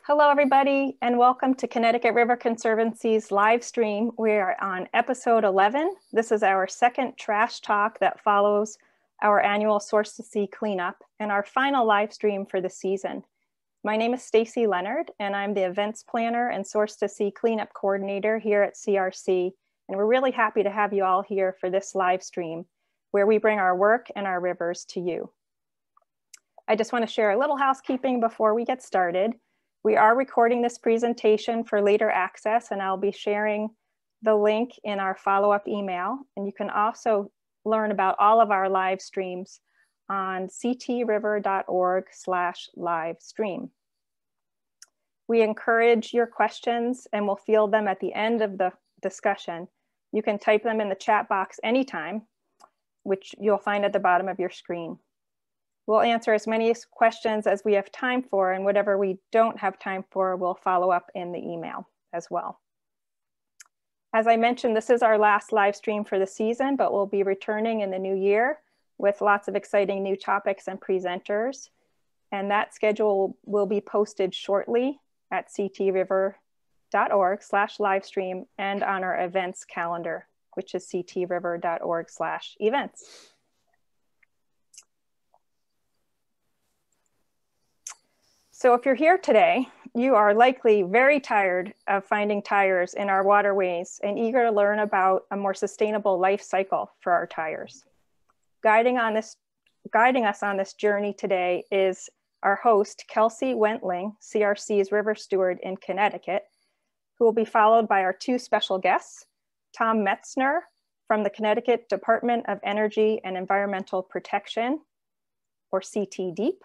Hello, everybody, and welcome to Connecticut River Conservancy's live stream. We are on episode 11. This is our second trash talk that follows our annual Source to Sea cleanup and our final live stream for the season. My name is Stacy Leonard, and I'm the events planner and Source to Sea cleanup coordinator here at CRC. And we're really happy to have you all here for this live stream where we bring our work and our rivers to you. I just want to share a little housekeeping before we get started. We are recording this presentation for later access, and I'll be sharing the link in our follow-up email. And you can also learn about all of our live streams on ctriver.org/live stream. We encourage your questions and we'll field them at the end of the discussion. You can type them in the chat box anytime, which you'll find at the bottom of your screen. We'll answer as many questions as we have time for, and whatever we don't have time for, we'll follow up in the email as well. As I mentioned, this is our last live stream for the season, but we'll be returning in the new year with lots of exciting new topics and presenters. And that schedule will be posted shortly at ctriver.org/livestream and on our events calendar, which is ctriver.org/events. So if you're here today, you are likely very tired of finding tires in our waterways and eager to learn about a more sustainable life cycle for our tires. Guiding us on this journey today is our host, Kelsey Wentling, CRC's River Steward in Connecticut, who will be followed by our two special guests, Tom Metzner from the Connecticut Department of Energy and Environmental Protection, or CTDEEP,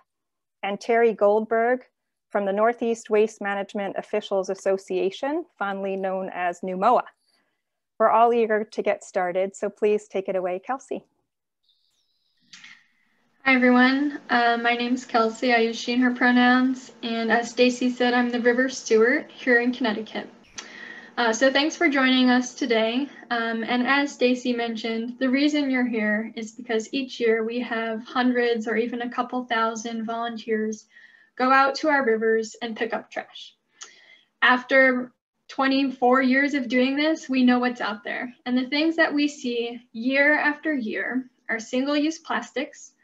and Terry Goldberg from the Northeast Waste Management Officials Association, fondly known as NUMOA. We're all eager to get started, so please take it away, Kelsey. Hi everyone, my name's Kelsey. I use she and her pronouns, and as Stacy said, I'm the River Steward here in Connecticut. So thanks for joining us today. And as Stacy mentioned, the reason you're here is because each year we have hundreds or even a couple thousand volunteers go out to our rivers and pick up trash. After 24 years of doing this, we know what's out there. And the things that we see year after year are single-use plastics,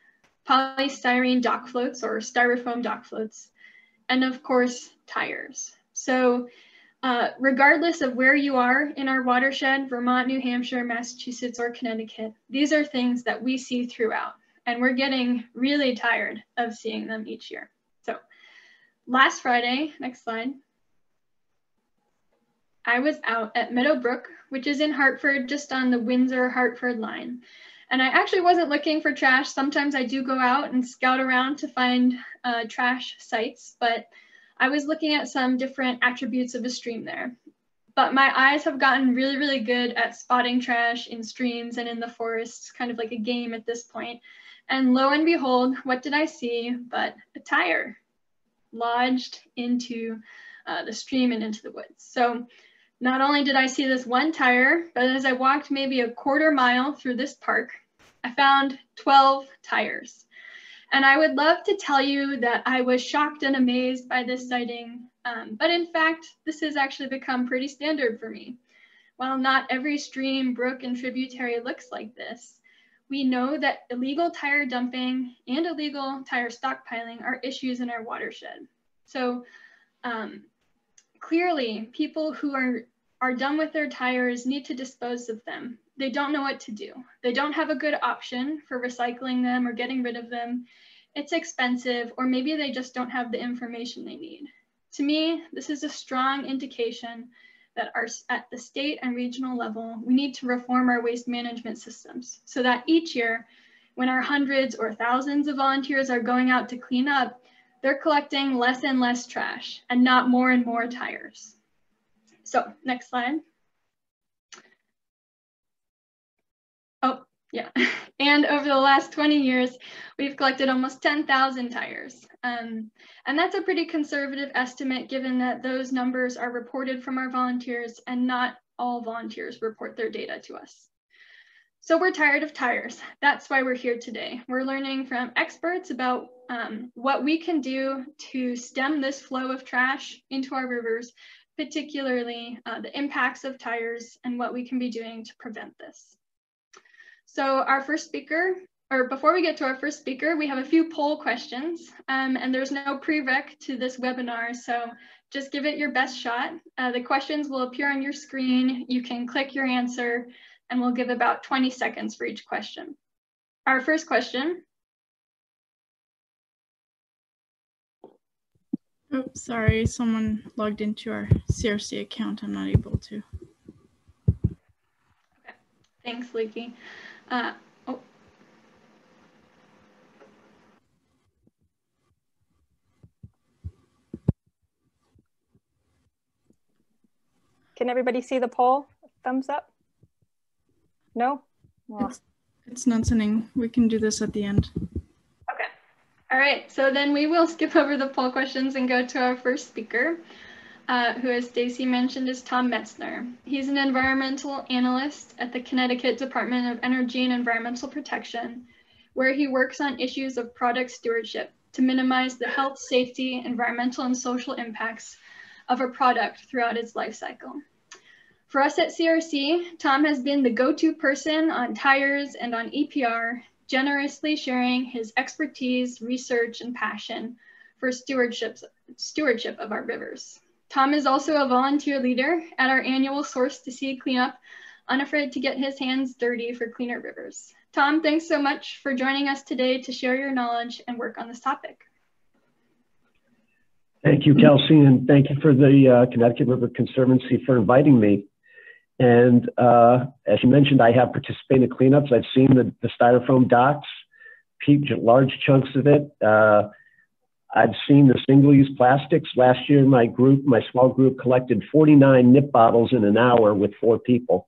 polystyrene dock floats or styrofoam dock floats, and of course, tires. So regardless of where you are in our watershed, Vermont, New Hampshire, Massachusetts, or Connecticut, these are things that we see throughout, and we're getting really tired of seeing them each year. So last Friday, next slide, I was out at Meadowbrook, which is in Hartford, just on the Windsor-Hartford line. And I actually wasn't looking for trash. Sometimes I do go out and scout around to find trash sites, but I was looking at some different attributes of a stream there. But my eyes have gotten really, really good at spotting trash in streams and in the forests, kind of like a game at this point. And lo and behold, what did I see but a tire lodged into the stream and into the woods. So not only did I see this one tire, but as I walked maybe a quarter mile through this park, I found 12 tires. And I would love to tell you that I was shocked and amazed by this sighting, but in fact, this has actually become pretty standard for me. While not every stream, brook, and tributary looks like this, we know that illegal tire dumping and illegal tire stockpiling are issues in our watershed. So clearly, people who are done with their tires need to dispose of them. They don't know what to do. They don't have a good option for recycling them or getting rid of them. It's expensive, or maybe they just don't have the information they need. To me, this is a strong indication that at the state and regional level, we need to reform our waste management systems so that each year, when our hundreds or thousands of volunteers are going out to clean up, they're collecting less and less trash and not more and more tires. So next slide. Oh, yeah. And over the last 20 years, we've collected almost 10,000 tires. And that's a pretty conservative estimate given that those numbers are reported from our volunteers and not all volunteers report their data to us. So we're tired of tires. That's why we're here today. We're learning from experts about what we can do to stem this flow of trash into our rivers, particularly the impacts of tires and what we can be doing to prevent this. So our first speaker, or before we get to our first speaker, we have a few poll questions, and there's no prereq to this webinar, so just give it your best shot. The questions will appear on your screen. You can click your answer, and we'll give about 20 seconds for each question. Our first question. Oh, sorry, someone logged into our CRC account. I'm not able to. Okay, thanks, Leaky. Can everybody see the poll? Thumbs up? No? Well. It's not sending. We can do this at the end. Okay. All right. So then we will skip over the poll questions and go to our first speaker, who, as Stacy mentioned, is Tom Metzner. He's an environmental analyst at the Connecticut Department of Energy and Environmental Protection, where he works on issues of product stewardship to minimize the health, safety, environmental, and social impacts of a product throughout its life cycle. For us at CRC, Tom has been the go-to person on tires and on EPR, generously sharing his expertise, research, and passion for stewardship of our rivers. Tom is also a volunteer leader at our annual Source to Sea cleanup, unafraid to get his hands dirty for cleaner rivers. Tom, thanks so much for joining us today to share your knowledge and work on this topic. Thank you, Kelsey, and thank you for the Connecticut River Conservancy for inviting me. And as you mentioned, I have participated in cleanups. I've seen the styrofoam docks, large chunks of it. I've seen the single-use plastics. Last year, my small group collected 49 nip bottles in an hour with 4 people.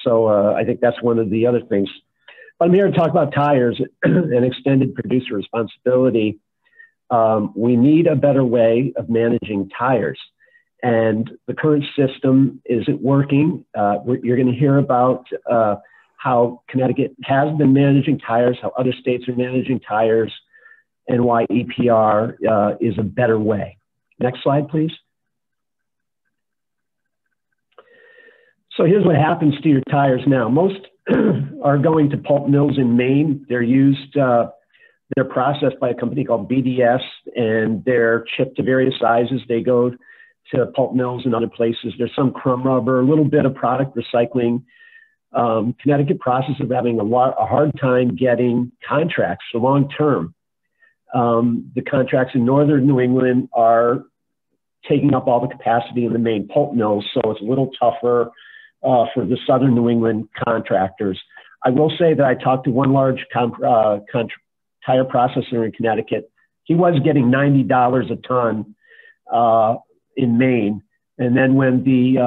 So I think that's one of the other things. But I'm here to talk about tires and extended producer responsibility. We need a better way of managing tires. And the current system isn't working. You're going to hear about how Connecticut has been managing tires, how other states are managing tires, and why EPR is a better way. Next slide, please. So here's what happens to your tires now. Most are going to pulp mills in Maine. They're processed by a company called BDS, and they're chipped to various sizes. They go to pulp mills and other places. There's some crumb rubber, a little bit of product recycling. Connecticut processors are having a hard time getting contracts for long term. The contracts in northern New England are taking up all the capacity in the main pulp mills, so it's a little tougher for the southern New England contractors. I will say that I talked to one large tire processor in Connecticut. He was getting $90 a ton in Maine. And then when the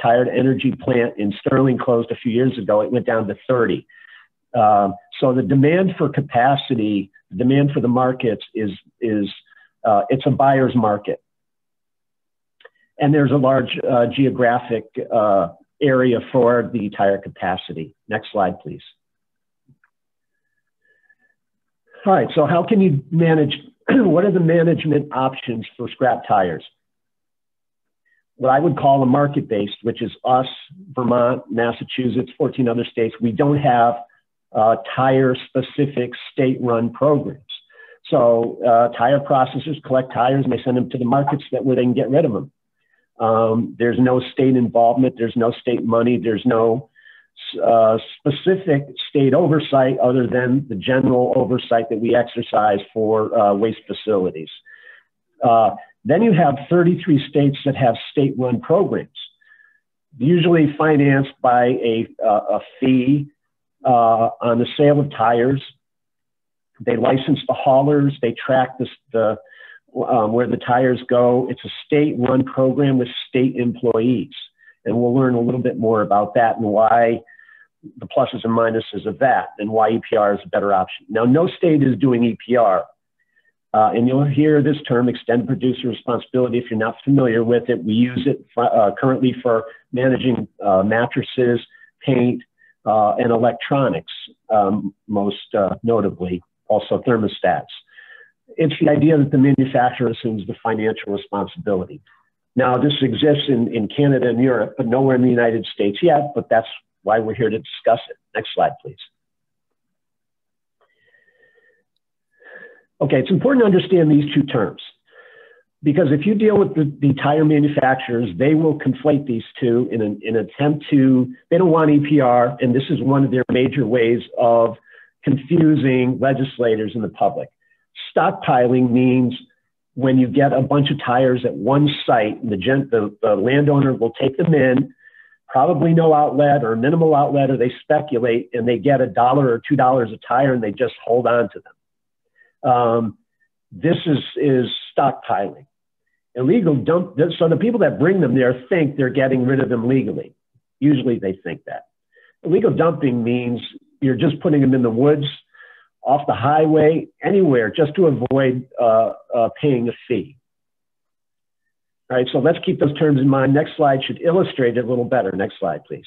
Tire to Energy plant in Sterling closed a few years ago, it went down to 30. So the demand for capacity, the demand for the markets it's a buyer's market. And there's a large geographic area for the tire capacity. Next slide, please. All right, so how can you manage, what are the management options for scrap tires? What I would call a market-based, which is us, Vermont, Massachusetts, 14 other states. We don't have tire-specific state-run programs. So tire processors collect tires and they send them to the markets where they can get rid of them. There's no state involvement. There's no state money. There's no specific state oversight other than the general oversight that we exercise for waste facilities. Then you have 33 states that have state-run programs, usually financed by a fee on the sale of tires. They license the haulers. They track where the tires go. It's a state-run program with state employees. And we'll learn a little bit more about that and why the pluses and minuses of that and why EPR is a better option. Now, no state is doing EPR. And you'll hear this term, extended producer responsibility, if you're not familiar with it. We use it currently for managing mattresses, paint, and electronics, most notably, also thermostats. It's the idea that the manufacturer assumes the financial responsibility. Now, this exists in Canada and Europe, but nowhere in the United States yet, but that's why we're here to discuss it. Next slide, please. Okay, it's important to understand these two terms, because if you deal with the tire manufacturers, they will conflate these two in an attempt to, they don't want EPR, and this is one of their major ways of confusing legislators and the public. Stockpiling means when you get a bunch of tires at one site, the landowner will take them in, probably no outlet or minimal outlet, or they speculate and they get $1 or $2 a tire and they just hold on to them. This is stockpiling. Illegal dump, so the people that bring them there think they're getting rid of them legally. Usually they think that. Illegal dumping means you're just putting them in the woods, off the highway, anywhere, just to avoid paying a fee. All right, so let's keep those terms in mind. Next slide should illustrate it a little better. Next slide, please.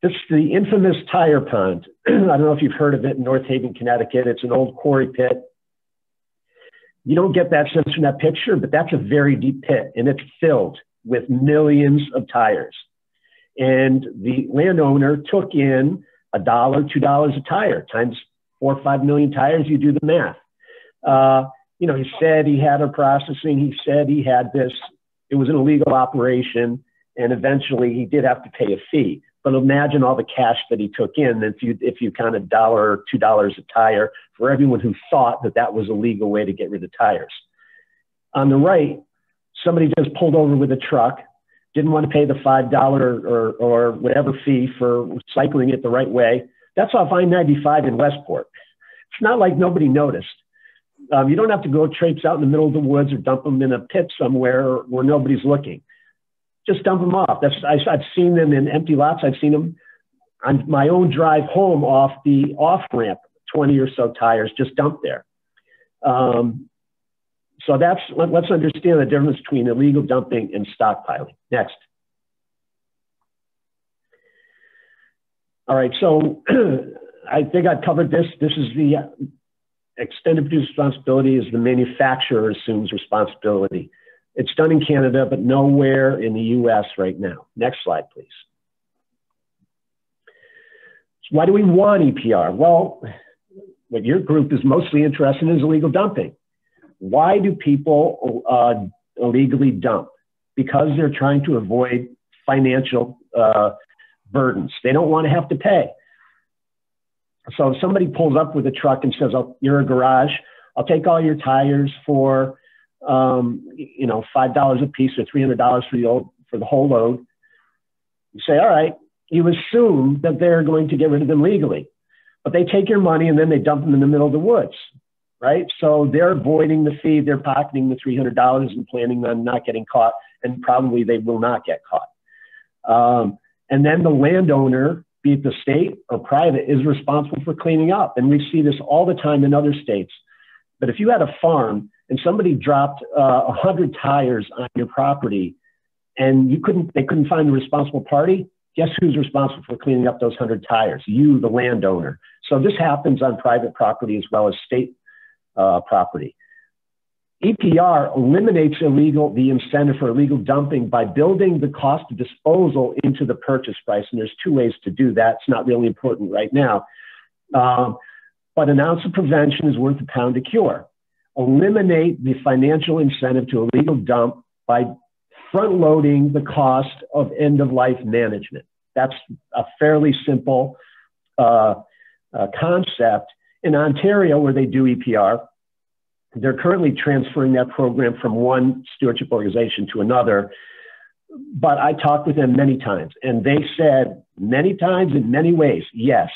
This is the infamous tire pond. I don't know if you've heard of it in North Haven, Connecticut. It's an old quarry pit. You don't get that sense from that picture, but that's a very deep pit, and it's filled with millions of tires. And the landowner took in $1, $2 a tire, times 4 or 5 million tires, you do the math. You know, he said he had a processing, he said he had this, it was an illegal operation, and eventually he did have to pay a fee. But imagine all the cash that he took in if you count $1 or $2 a tire for everyone who thought that that was a legal way to get rid of tires. On the right, somebody just pulled over with a truck, didn't want to pay the $5 or whatever fee for cycling it the right way. That's off I-95 in Westport. It's not like nobody noticed. You don't have to go traipse out in the middle of the woods or dump them in a pit somewhere where nobody's looking. Just dump them off. I've seen them in empty lots. I've seen them on my own drive home off the off-ramp, 20 or so tires just dumped there. So let's understand the difference between illegal dumping and stockpiling. Next. All right, so I think I've covered this. This is the extended producer responsibility is the manufacturer assumes responsibility. It's done in Canada, but nowhere in the US right now. Next slide, please. So why do we want EPR? Well, what your group is mostly interested in is illegal dumping. Why do people illegally dump? Because they're trying to avoid financial burdens. They don't want to have to pay. So if somebody pulls up with a truck and says, oh, you're a garage, I'll take all your tires for you know, $5 a piece or $300 for the whole load. You say, all right, you assume that they're going to get rid of them legally, but they take your money and then they dump them in the middle of the woods, right? So they're avoiding the fee, they're pocketing the $300 and planning on not getting caught, and probably they will not get caught. And then the landowner, be it the state or private, is responsible for cleaning up. And we see this all the time in other states. But if you had a farm and somebody dropped 100 tires on your property and they couldn't find the responsible party, guess who's responsible for cleaning up those 100 tires? You, the landowner. So this happens on private property as well as state property. EPR eliminates the incentive for illegal dumping by building the cost of disposal into the purchase price. And there's two ways to do that. It's not really important right now. But an ounce of prevention is worth a pound of cure. Eliminate the financial incentive to illegal dump by front-loading the cost of end-of-life management. That's a fairly simple concept. In Ontario, where they do EPR, they're currently transferring that program from one stewardship organization to another. But I talked with them many times, and they said many times in many ways, yes,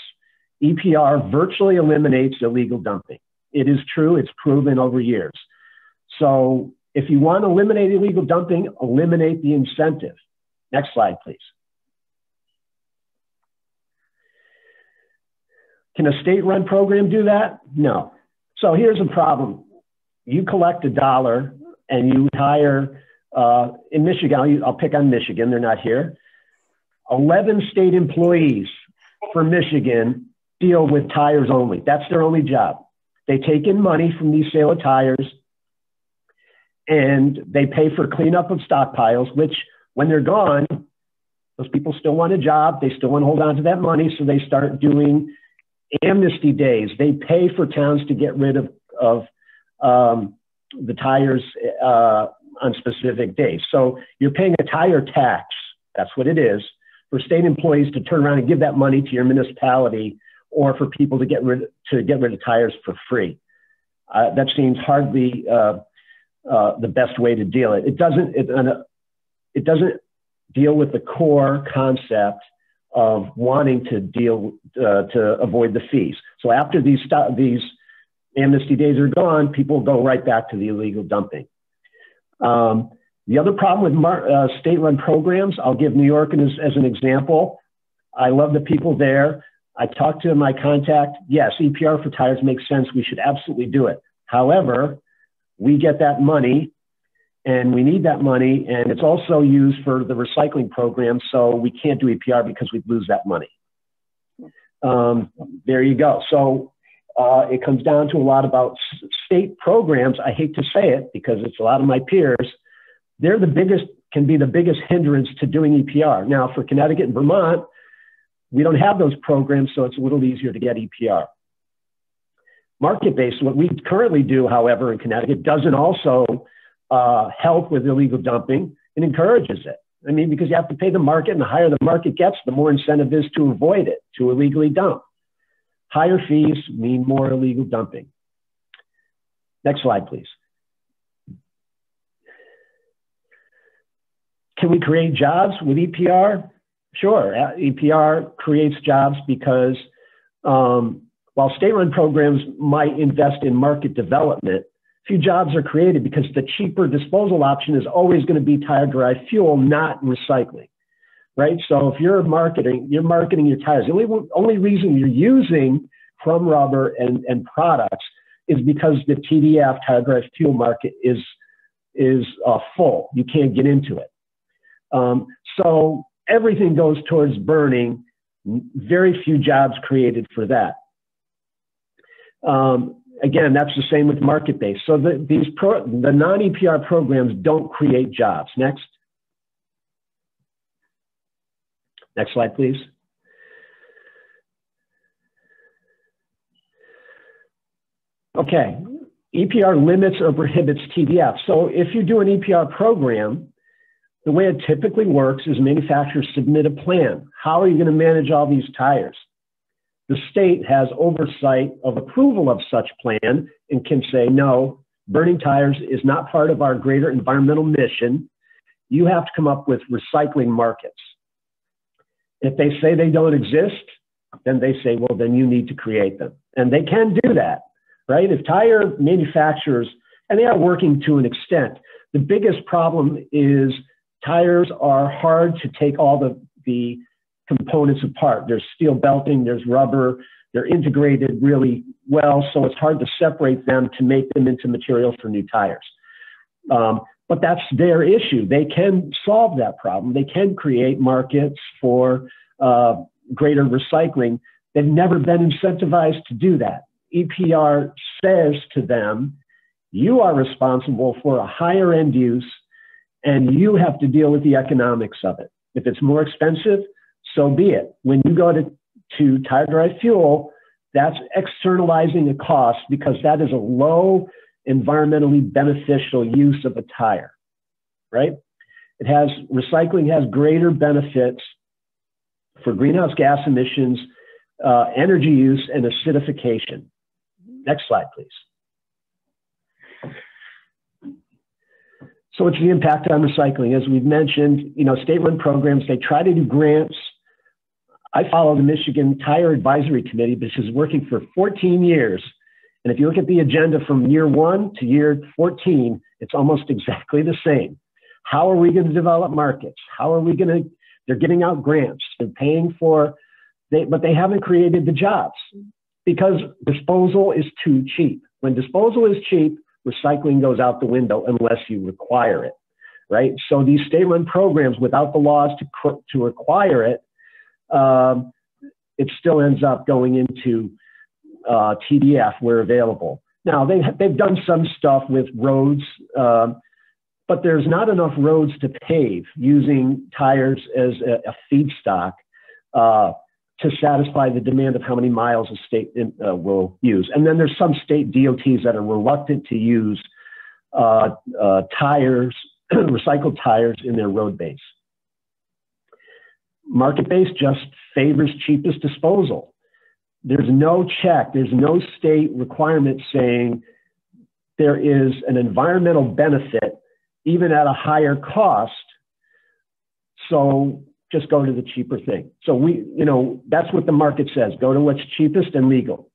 EPR virtually eliminates illegal dumping. It is true. It's proven over years. So if you want to eliminate illegal dumping, eliminate the incentive. Next slide, please. Can a state-run program do that? No. So here's a problem. You collect $1 and you hire, in Michigan, I'll pick on Michigan, they're not here, 11 state employees for Michigan deal with tires only. That's their only job. They take in money from these sale of tires, and they pay for cleanup of stockpiles, which when they're gone, those people still want a job. They still want to hold on to that money. So they start doing amnesty days. They pay for towns to get rid of the tires on specific days. So you're paying a tire tax. That's what it is, for state employees to turn around and give that money to your municipality, or for people to get rid of tires for free. That seems hardly the best way to deal it. It doesn't deal with the core concept of wanting to avoid the fees. So after these amnesty days are gone, people go right back to the illegal dumping. The other problem with state-run programs, I'll give New York as an example. I love the people there. I talked to my contact. Yes, EPR for tires makes sense. We should absolutely do it. However, we get that money, and we need that money, and it's also used for the recycling program, so we can't do EPR because we'd lose that money. There you go. So it comes down to a lot about state programs. I hate to say it because it's a lot of my peers. They're can be the biggest hindrance to doing EPR. Now, for Connecticut and Vermont, we don't have those programs, so it's a little easier to get EPR. Market-based, what we currently do, however, in Connecticut doesn't also help with illegal dumping. It encourages it. I mean, because you have to pay the market, and the higher the market gets, the more incentive is to avoid it, to illegally dump. Higher fees mean more illegal dumping. Next slide, please. Can we create jobs with EPR? Sure, EPR creates jobs because while state-run programs might invest in market development, few jobs are created because the cheaper disposal option is always going to be tire-derived fuel, not recycling, right? So if you're marketing your tires, the only reason you're using crumb rubber and products is because the TDF, tire-derived fuel market, is full. You can't get into it. So everything goes towards burning. Very few jobs created for that. Again, that's the same with market-based. So the non-EPR programs don't create jobs. Next slide, please. Okay, EPR limits or prohibits TDF. So if you do an EPR program, the way it typically works is manufacturers submit a plan. How are you going to manage all these tires? The state has oversight of approval of such plan and can say, no, burning tires is not part of our greater environmental mission. You have to come up with recycling markets. If they say they don't exist, then they say, well, then you need to create them. And they can do that, right? If tire manufacturers, and they are working to an extent, the biggest problem is tires are hard to take all the components apart. There's steel belting, there's rubber, they're integrated really well, so it's hard to separate them to make them into material for new tires. But that's their issue. They can solve that problem. They can create markets for greater recycling. They've never been incentivized to do that. EPR says to them, you are responsible for a higher end use, and you have to deal with the economics of it. If it's more expensive, so be it. When you go to tire-derived fuel, that's externalizing a cost because that is a low environmentally beneficial use of a tire, right? Recycling has greater benefits for greenhouse gas emissions, energy use, and acidification. Next slide, please. So what's the impact on recycling? As we've mentioned, state-run programs, they try to do grants. I follow the Michigan Tire Advisory Committee, which is working for 14 years. And if you look at the agenda from year 1 to year 14, it's almost exactly the same. How are we going to develop markets? They're giving out grants. They're paying but they haven't created the jobs because disposal is too cheap. When disposal is cheap, recycling goes out the window unless you require it, right? So these state-run programs, without the laws to require it, it still ends up going into TDF where available. Now, they've done some stuff with roads, but there's not enough roads to pave using tires as a feedstock to satisfy the demand of how many miles a state will use. And then there's some state DOTs that are reluctant to use tires, recycled tires in their road base. Market-based just favors cheapest disposal. There's no check, there's no state requirement saying there is an environmental benefit even at a higher cost, so just go to the cheaper thing. So that's what the market says, go to what's cheapest and legal.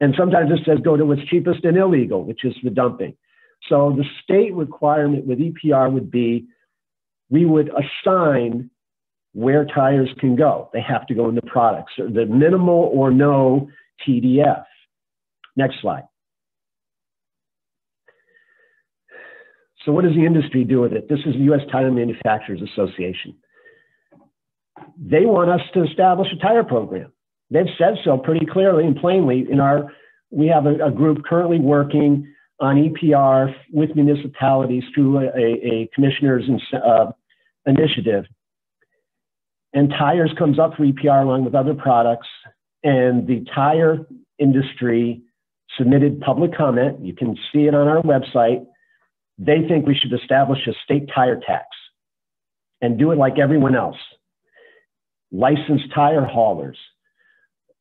And sometimes it says go to what's cheapest and illegal, which is the dumping. So the state requirement with EPR would be, we would assign where tires can go. They have to go into products, or the minimal or no TDF. Next slide. So what does the industry do with it? This is the U.S. Tire Manufacturers Association. They want us to establish a tire program. They've said so pretty clearly and plainly. We have a group currently working on EPR with municipalities through a commissioner's initiative. And tires comes up for EPR along with other products. And the tire industry submitted public comment. You can see it on our website. They think we should establish a state tire tax and do it like everyone else. Licensed tire haulers,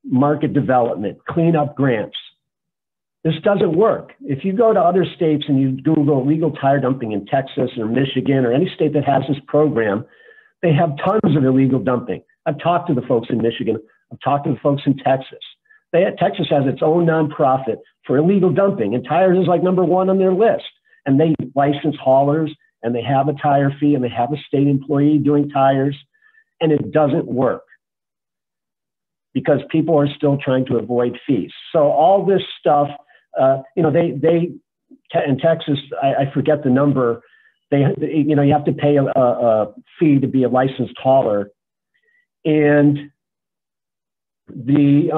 market development, cleanup grants. This doesn't work. If you go to other states and you Google illegal tire dumping in Texas or Michigan or any state that has this program, they have tons of illegal dumping. I've talked to the folks in Michigan. I've talked to the folks in Texas. Texas has its own nonprofit for illegal dumping, and tires is like #1 on their list. And they license haulers, and they have a tire fee, and they have a state employee doing tires, and it doesn't work because people are still trying to avoid fees. So all this stuff, in Texas, I forget the number. You have to pay a fee to be a licensed hauler, and the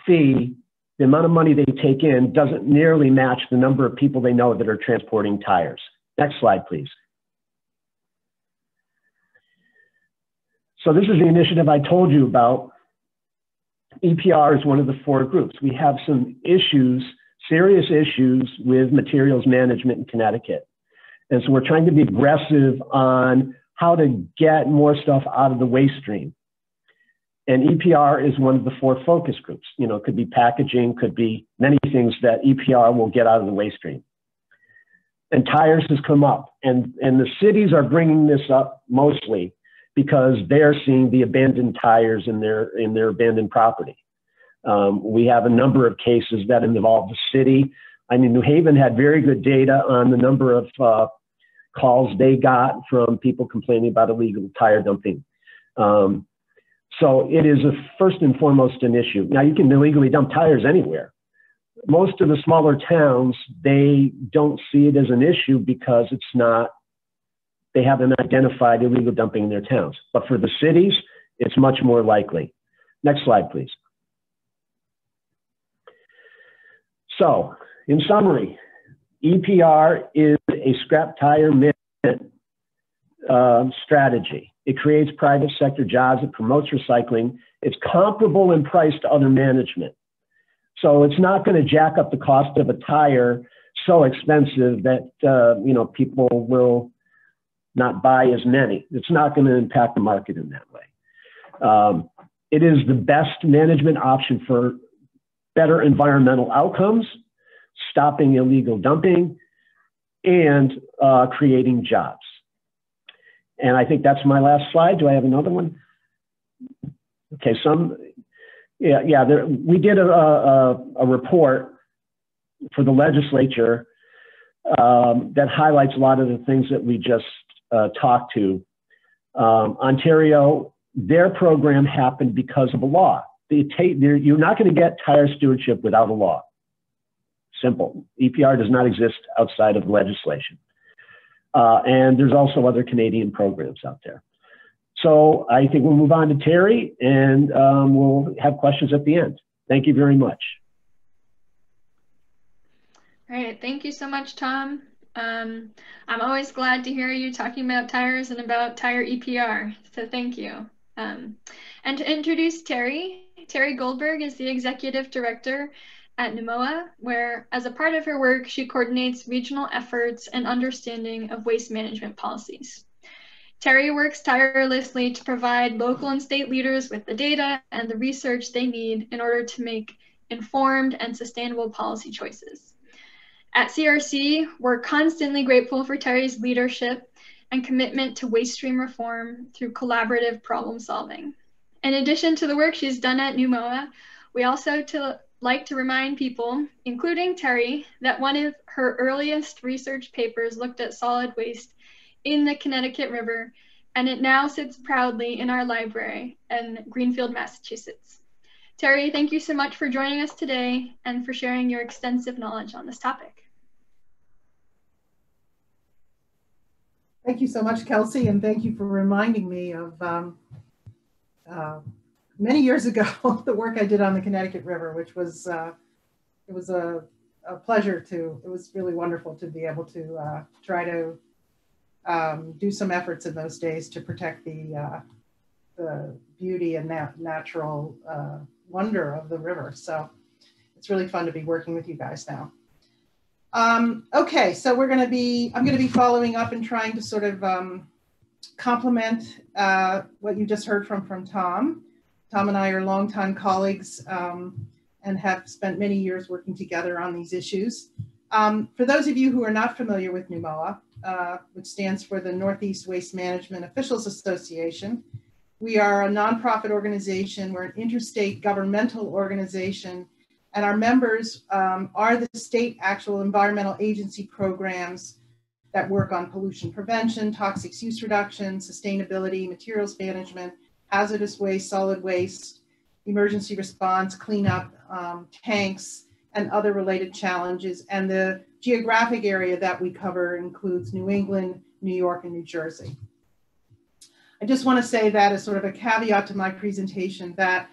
fee, the amount of money they take in, doesn't nearly match the number of people they know that are transporting tires. Next slide, please. So this is the initiative I told you about. EPR is one of the 4 groups. We have some issues, serious issues with materials management in Connecticut. And so we're trying to be aggressive on how to get more stuff out of the waste stream. And EPR is one of the 4 focus groups. It could be packaging, could be many things that EPR will get out of the waste stream. And tires has come up. And the cities are bringing this up mostly because they're seeing the abandoned tires in their abandoned property. We have a number of cases that involve the city. New Haven had very good data on the number of calls they got from people complaining about illegal tire dumping. So it is first and foremost an issue. Now, you can illegally dump tires anywhere. Most of the smaller towns, they don't see it as an issue because they haven't identified illegal dumping in their towns. But for the cities, it's much more likely. Next slide, please. So, in summary, EPR is a scrap tire management strategy. It creates private sector jobs. It promotes recycling. It's comparable in price to other management. So it's not going to jack up the cost of a tire so expensive that people will not buy as many. It's not going to impact the market in that way. It is the best management option for better environmental outcomes, stopping illegal dumping, and creating jobs. And I think that's my last slide. Do I have another one? Okay, we did a report for the legislature that highlights a lot of the things that we just talked to. Ontario, their program happened because of a law. You're not going to get tire stewardship without a law. Simple. EPR does not exist outside of legislation. And there's also other Canadian programs out there. So I think we'll move on to Terry, and we'll have questions at the end. Thank you very much. All right, thank you so much, Tom. I'm always glad to hear you talking about tires and about tire EPR, so thank you. And to introduce Terry, Terry Goldberg is the Executive Director at NUMOA, where as a part of her work, she coordinates regional efforts and understanding of waste management policies. Terry works tirelessly to provide local and state leaders with the data and the research they need in order to make informed and sustainable policy choices. At CRC, we're constantly grateful for Terry's leadership and commitment to waste stream reform through collaborative problem solving. In addition to the work she's done at NUMOA, we also like to remind people, including Terry, that one of her earliest research papers looked at solid waste in the Connecticut River, and it now sits proudly in our library in Greenfield, Massachusetts. Terry, thank you so much for joining us today and for sharing your extensive knowledge on this topic. Thank you so much, Kelsey, and thank you for reminding me of many years ago the work I did on the Connecticut River, which was it was a pleasure to. It was really wonderful to be able to try to do some efforts in those days to protect the beauty and natural wonder of the river. So it's really fun to be working with you guys now. Okay, so I'm going to be following up and trying to sort of complement what you just heard from Tom. Tom and I are longtime colleagues and have spent many years working together on these issues. For those of you who are not familiar with NUMOA, which stands for the Northeast Waste Management Officials Association, we are a nonprofit organization. We're an interstate governmental organization, and our members are the state actual environmental agency programs that work on pollution prevention, toxics use reduction, sustainability, materials management, hazardous waste, solid waste, emergency response, cleanup, tanks, and other related challenges. And the geographic area that we cover includes New England, New York, and New Jersey. I just want to say that as sort of a caveat to my presentation that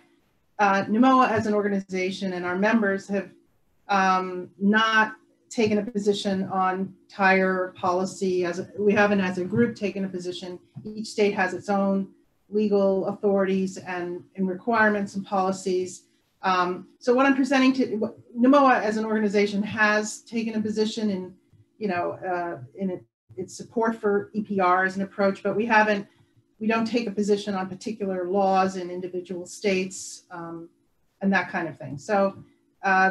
NUMOA as an organization and our members have not taken a position on tire policy. We haven't as a group taken a position. Each state has its own legal authorities and requirements and policies. So what I'm presenting to NUMOA as an organization has taken a position in, in its support for EPR as an approach, but we don't take a position on particular laws in individual states and that kind of thing. So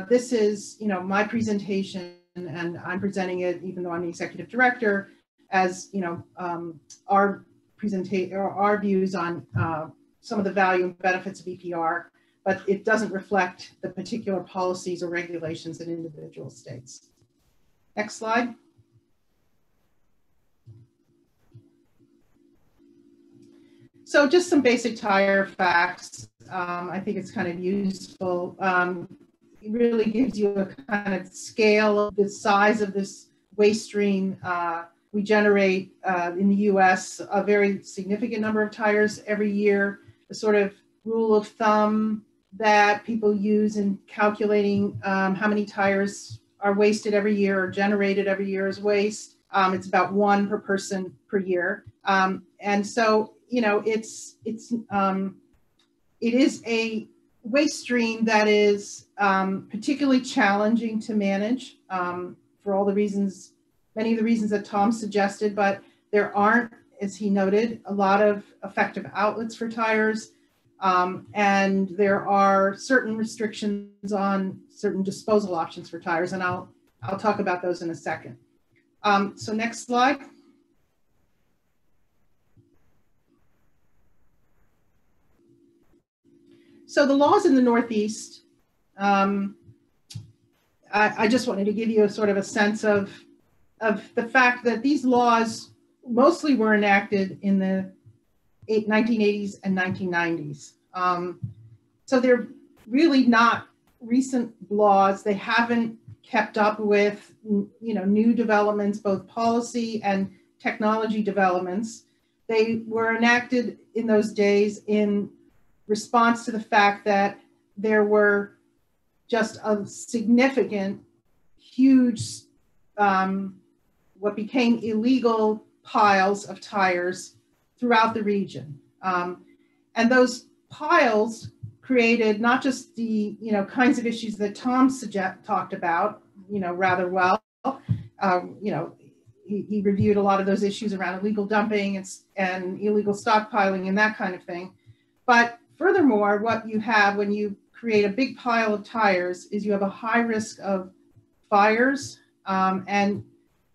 this is, my presentation, and I'm presenting it, even though I'm the executive director, as our views on some of the value and benefits of EPR, but it doesn't reflect the particular policies or regulations in individual states. Next slide. So just some basic tire facts. I think it's kind of useful. It really gives you a kind of scale of the size of this waste stream. We generate in the US a very significant number of tires every year. The sort of rule of thumb that people use in calculating how many tires are wasted every year or generated every year as waste. It's about 1 per person per year. And so, it is a waste stream that is particularly challenging to manage for all the reasons, many of the reasons that Tom suggested, but there aren't, as he noted, a lot of effective outlets for tires. And there are certain restrictions on certain disposal options for tires, and I'll talk about those in a second. So next slide. So the laws in the Northeast, I just wanted to give you a sort of a sense of the fact that these laws mostly were enacted in the 1980s and 1990s. So they're really not recent laws. They haven't kept up with, new developments, both policy and technology developments. They were enacted in those days in response to the fact that there were just a significant, huge, what became illegal piles of tires throughout the region. And those piles created not just the kinds of issues that Tom talked about rather well. He reviewed a lot of those issues around illegal dumping and illegal stockpiling and that kind of thing. But furthermore, what you have when you create a big pile of tires is you have a high risk of fires, and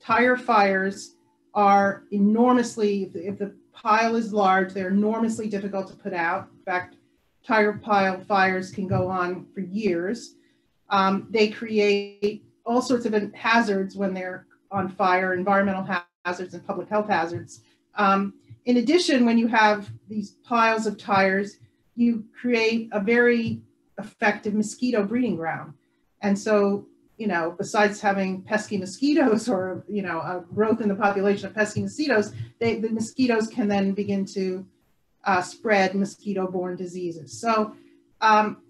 tire fires are enormously, if the pile is large, they're enormously difficult to put out. In fact, tire pile fires can go on for years. They create all sorts of hazards when they're on fire, environmental hazards and public health hazards. In addition, when you have these piles of tires, you create a very effective mosquito breeding ground. And so, besides having pesky mosquitoes or, a growth in the population of pesky mosquitoes, the mosquitoes can then begin to spread mosquito-borne diseases. So,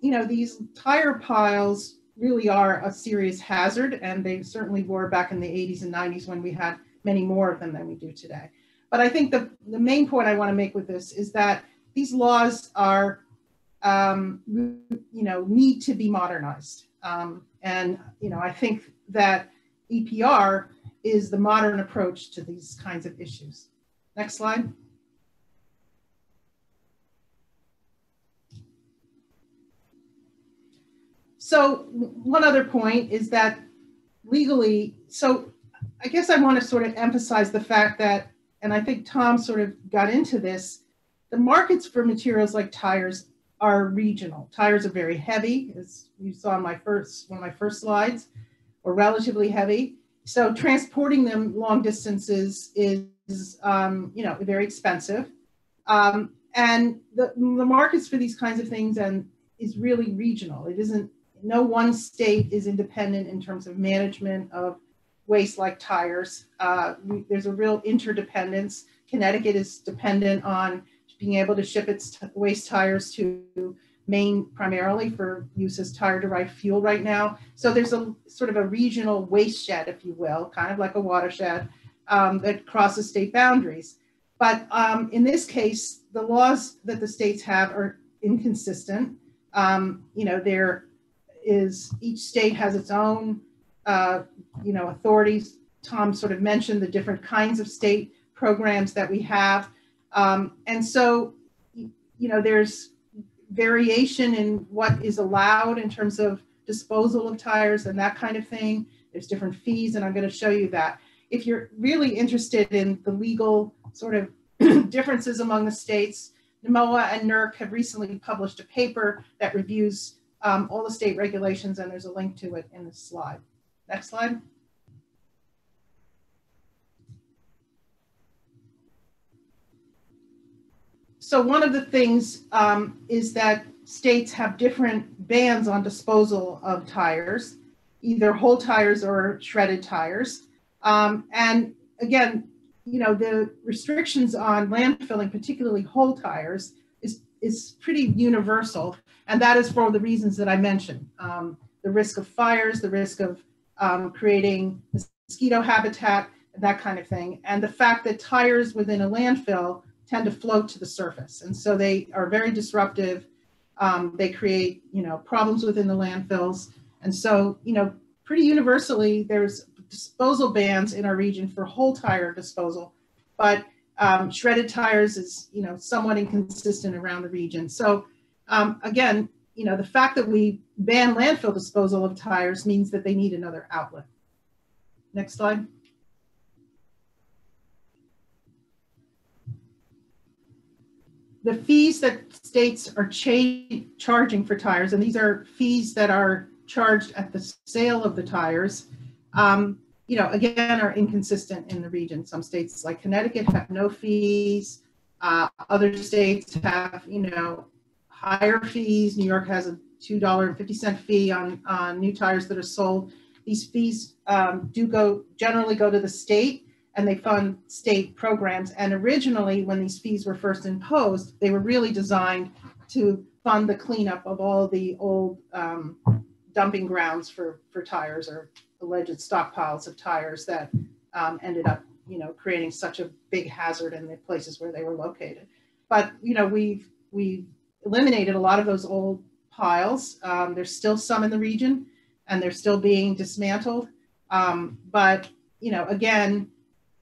these tire piles really are a serious hazard, and they certainly were back in the 80s and 90s when we had many more of them than we do today. But I think the main point I want to make with this is that these laws are, need to be modernized. And I think that EPR is the modern approach to these kinds of issues. Next slide. So one other point is that legally, so I guess I want to sort of emphasize the fact that, and I think Tom sort of got into this, the markets for materials like tires are regional. Tires are very heavy, as you saw in one of my first slides, or relatively heavy. So transporting them long distances is very expensive. And the markets for these kinds of things is really regional. It isn't, no one state is independent in terms of management of waste like tires. There's a real interdependence. Connecticut is dependent on being able to ship its waste tires to Maine primarily for use as tire-derived fuel right now. So there's a sort of a regional waste shed, if you will, kind of like a watershed that crosses state boundaries. But in this case, the laws that the states have are inconsistent. Each state has its own, authorities. Tom sort of mentioned the different kinds of state programs that we have. And so, there's variation in what is allowed in terms of disposal of tires and that kind of thing. There's different fees, and I'm going to show you that. If you're really interested in the legal sort of differences among the states, NMOA and NERC have recently published a paper that reviews all the state regulations, and there's a link to it in this slide. Next slide. So one of the things is that states have different bans on disposal of tires, either whole tires or shredded tires. And again, the restrictions on landfilling, particularly whole tires, is pretty universal. And that is for the reasons that I mentioned. The risk of fires, the risk of creating mosquito habitat, that kind of thing. And the fact that tires within a landfill tend to float to the surface. And so they are very disruptive. They create, problems within the landfills. And so, pretty universally, there's disposal bans in our region for whole tire disposal, but shredded tires is, somewhat inconsistent around the region. So again, the fact that we ban landfill disposal of tires means that they need another outlet. Next slide. The fees that states are charging for tires, and these are fees that are charged at the sale of the tires, again, are inconsistent in the region. Some states like Connecticut have no fees. Other states have, higher fees. New York has a $2.50 fee on new tires that are sold. These fees generally go to the state, and they fund state programs. And originally, when these fees were first imposed, they were really designed to fund the cleanup of all the old dumping grounds for tires, or alleged stockpiles of tires that ended up, creating such a big hazard in the places where they were located. But, we've eliminated a lot of those old piles. There's still some in the region, and they're still being dismantled. But, again,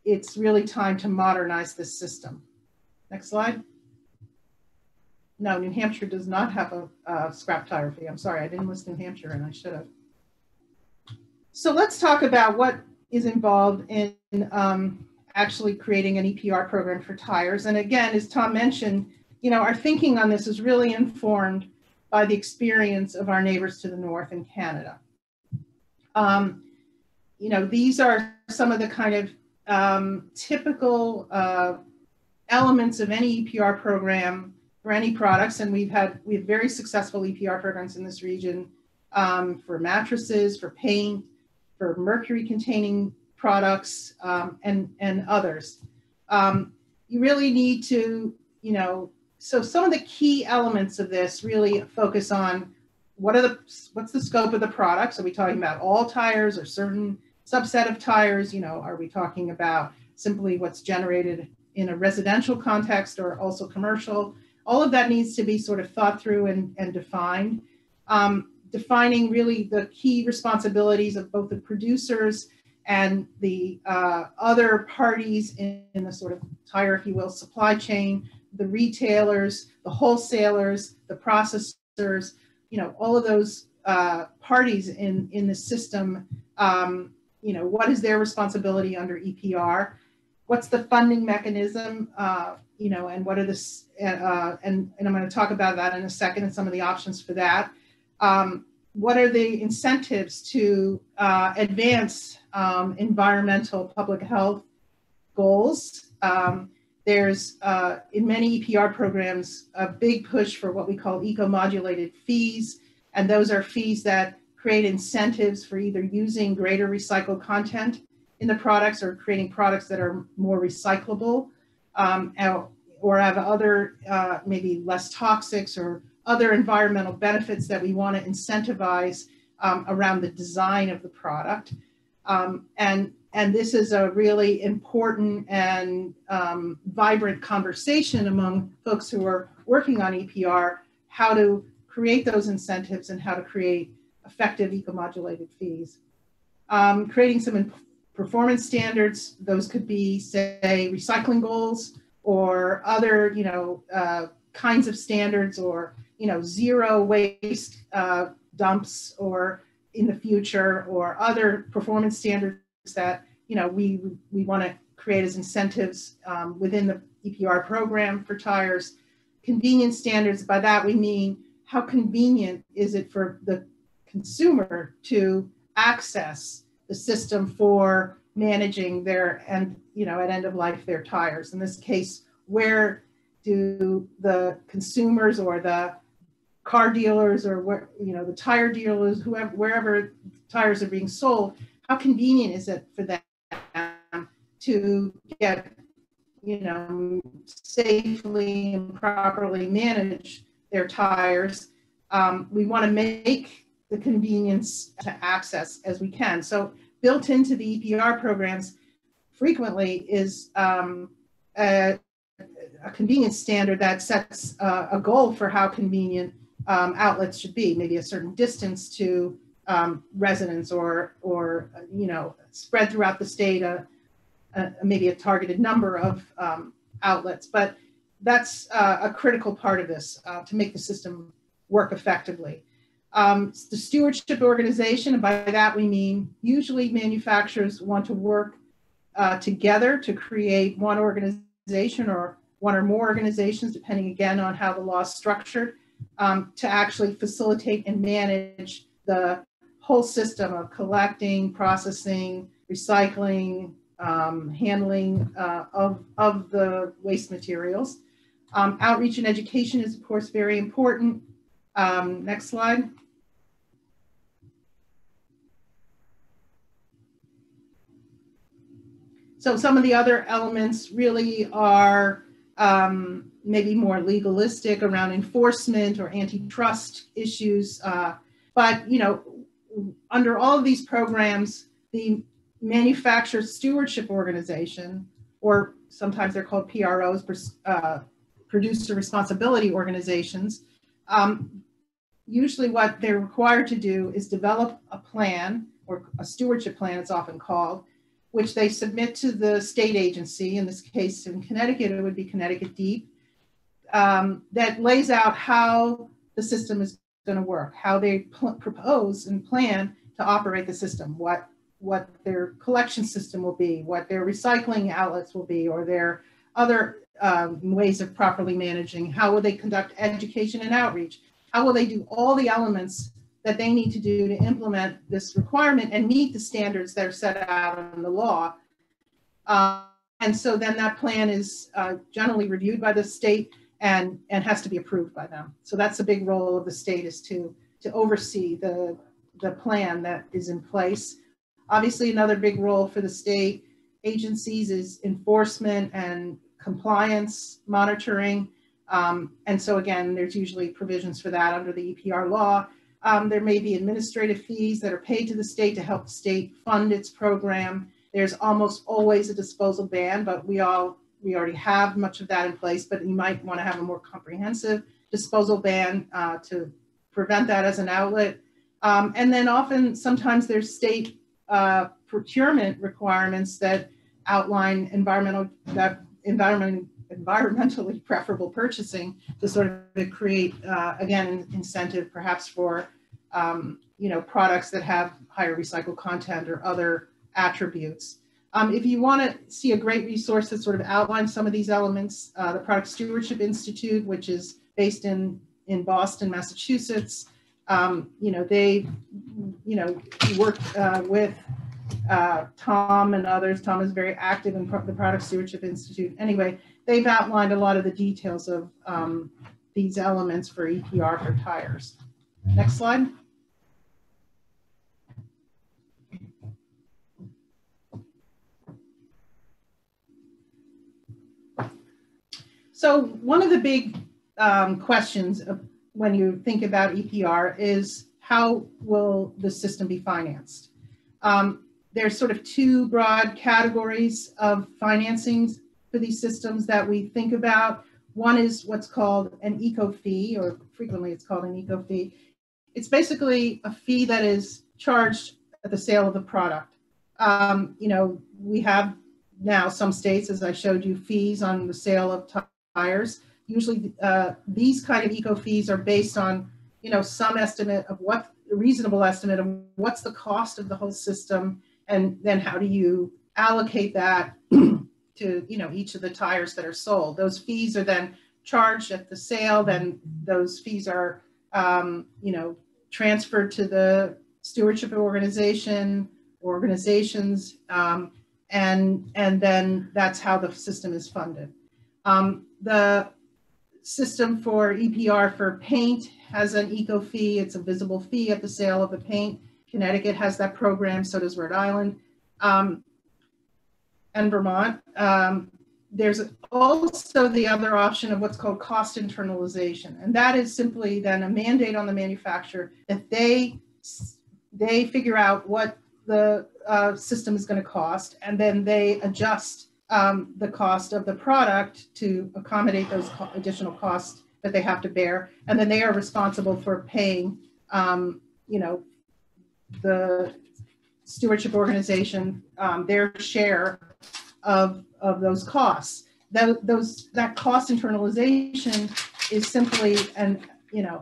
it's really time to modernize this system. Next slide. No, New Hampshire does not have a scrap tire fee. I'm sorry, I didn't list New Hampshire, and I should have. So let's talk about what is involved in actually creating an EPR program for tires. And again, as Tom mentioned, our thinking on this is really informed by the experience of our neighbors to the north in Canada. These are some of the kind of typical elements of any EPR program for any products, and we have very successful EPR programs in this region for mattresses, for paint, for mercury-containing products, and others. You really need to, so some of the key elements of this really focus on what's the scope of the products? Are we talking about all tires or certain subset of tires? Are we talking about simply what's generated in a residential context or also commercial? All of that needs to be sort of thought through and defined. Defining really the key responsibilities of both the producers and the other parties in the sort of tire, if you will, supply chain, the retailers, the wholesalers, the processors, all of those parties in the system. What is their responsibility under EPR? What's the funding mechanism? And what are the, and I'm going to talk about that in a second and some of the options for that. What are the incentives to advance environmental public health goals? There's, in many EPR programs, a big push for what we call eco-modulated fees. And those are fees that create incentives for either using greater recycled content in the products or creating products that are more recyclable, or have other, maybe less toxics or other environmental benefits that we want to incentivize around the design of the product. And this is a really important and vibrant conversation among folks who are working on EPR, how to create those incentives and how to create effective eco-modulated fees. Creating some performance standards, those could be, say, recycling goals or other, kinds of standards, or, zero waste dumps, or in the future, or other performance standards that, we want to create as incentives within the EPR program for tires. Convenience standards, by that we mean how convenient is it for the consumer to access the system for managing their at end of life their tires. In this case, where do the consumers or the car dealers or where, the tire dealers, wherever tires are being sold, how convenient is it for them to get, safely and properly manage their tires? We want to make the convenience to access as we can. So built into the EPR programs frequently is a convenience standard that sets a goal for how convenient outlets should be, maybe a certain distance to residents, or spread throughout the state, maybe a targeted number of outlets. But that's a critical part of this to make the system work effectively. The stewardship organization, and by that we mean usually manufacturers want to work together to create one organization or one or more organizations, depending again on how the law is structured, to actually facilitate and manage the whole system of collecting, processing, recycling, handling of the waste materials. Outreach and education is, of course, very important. Next slide. So some of the other elements really are maybe more legalistic around enforcement or antitrust issues. But under all of these programs, the Manufacturer Stewardship Organization, or sometimes they're called PROs, Producer Responsibility Organizations, usually what they're required to do is develop a plan, or a stewardship plan it's often called, which they submit to the state agency. In this case, in Connecticut, it would be Connecticut DEEP, that lays out how the system is going to work, how they propose and plan to operate the system, what their collection system will be, what their recycling outlets will be, or their other ways of properly managing, how will they conduct education and outreach, how will they do all the elements that they need to do to implement this requirement and meet the standards that are set out in the law. And so then that plan is generally reviewed by the state and has to be approved by them. So that's a big role of the state, is to oversee the plan that is in place. Obviously, another big role for the state agencies is enforcement and compliance monitoring. And so again, there's usually provisions for that under the EPR law. There may be administrative fees that are paid to the state to help the state fund its program. There's almost always a disposal ban, but we already have much of that in place, but you might want to have a more comprehensive disposal ban to prevent that as an outlet. And then sometimes there's state procurement requirements that outline environmentally preferable purchasing to sort of create, again, incentive perhaps for, products that have higher recycled content or other attributes. If you want to see a great resource that sort of outlines some of these elements, the Product Stewardship Institute, which is based in Boston, Massachusetts, they, work with Tom and others. Tom is very active in the Product Stewardship Institute. Anyway, they've outlined a lot of the details of these elements for EPR for tires. Next slide. So one of the big questions when you think about EPR is, how will the system be financed? There's sort of two broad categories of financings for these systems that we think about. One is what's called an eco fee, or frequently it's called an eco fee. It's basically a fee that is charged at the sale of the product. We have now some states, as I showed you, fees on the sale of tires. Usually these kind of eco fees are based on, some estimate of a reasonable estimate of what's the cost of the whole system, and then how do you allocate that to, each of the tires that are sold. Those fees are then charged at the sale. Then those fees are, transferred to the stewardship organizations, and then that's how the system is funded. The system for EPR for paint has an eco fee. It's a visible fee at the sale of the paint. Connecticut has that program, so does Rhode Island and Vermont. There's also the other option of what's called cost internalization, and that is simply then a mandate on the manufacturer that they figure out what the system is going to cost, and then they adjust the cost of the product to accommodate those additional costs that they have to bear, and then they are responsible for paying, the stewardship organization their share of those costs. That cost internalization is simply an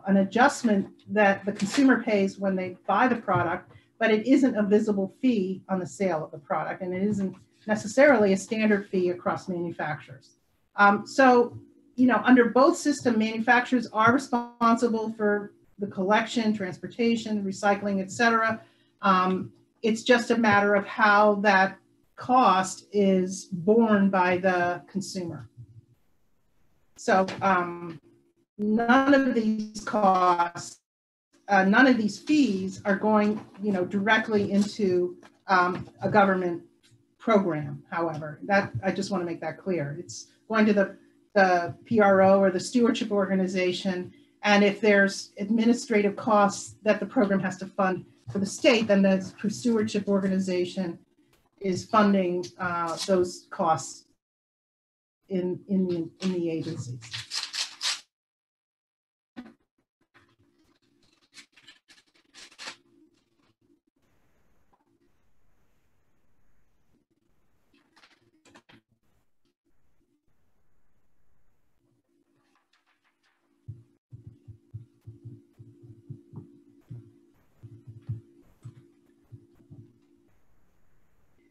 adjustment that the consumer pays when they buy the product, but it isn't a visible fee on the sale of the product, and it isn't necessarily a standard fee across manufacturers. Under both systems, manufacturers are responsible for the collection, transportation, recycling, et cetera. It's just a matter of how that cost is borne by the consumer. So none of these costs, none of these fees are going, directly into a government program. However, that I just want to make that clear. It's going to the PRO or the stewardship organization, and if there's administrative costs that the program has to fund, for the state, then the stewardship organization is funding those costs in the agencies.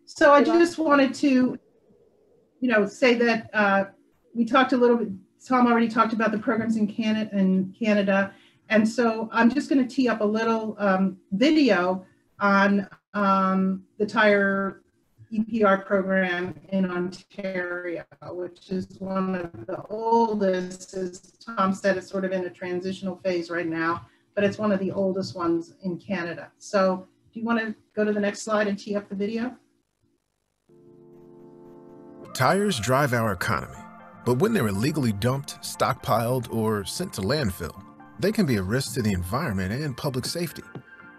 So I just wanted to, say that we talked a little bit, Tom already talked about the programs in Canada. And so I'm just going to tee up a little video on the Tire EPR program in Ontario, which is one of the oldest. As Tom said, it's sort of in a transitional phase right now, but it's one of the oldest ones in Canada. So do you want to go to the next slide and tee up the video? Tires drive our economy, but when they're illegally dumped, stockpiled, or sent to landfill, they can be a risk to the environment and public safety.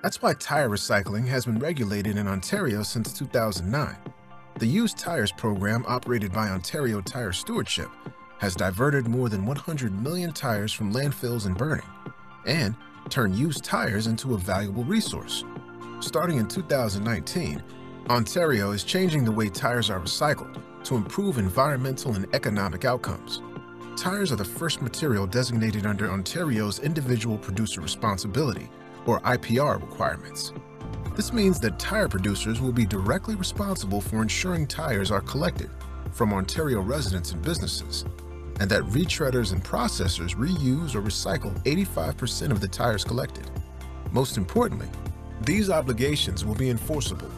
That's why tire recycling has been regulated in Ontario since 2009. The Used Tires program, operated by Ontario Tire Stewardship, has diverted more than 100 million tires from landfills and burning, and turned used tires into a valuable resource. Starting in 2019, Ontario is changing the way tires are recycled to improve environmental and economic outcomes. Tires are the first material designated under Ontario's Individual Producer Responsibility, or IPR, requirements. This means that tire producers will be directly responsible for ensuring tires are collected from Ontario residents and businesses, and that retreaders and processors reuse or recycle 85% of the tires collected. Most importantly, these obligations will be enforceable.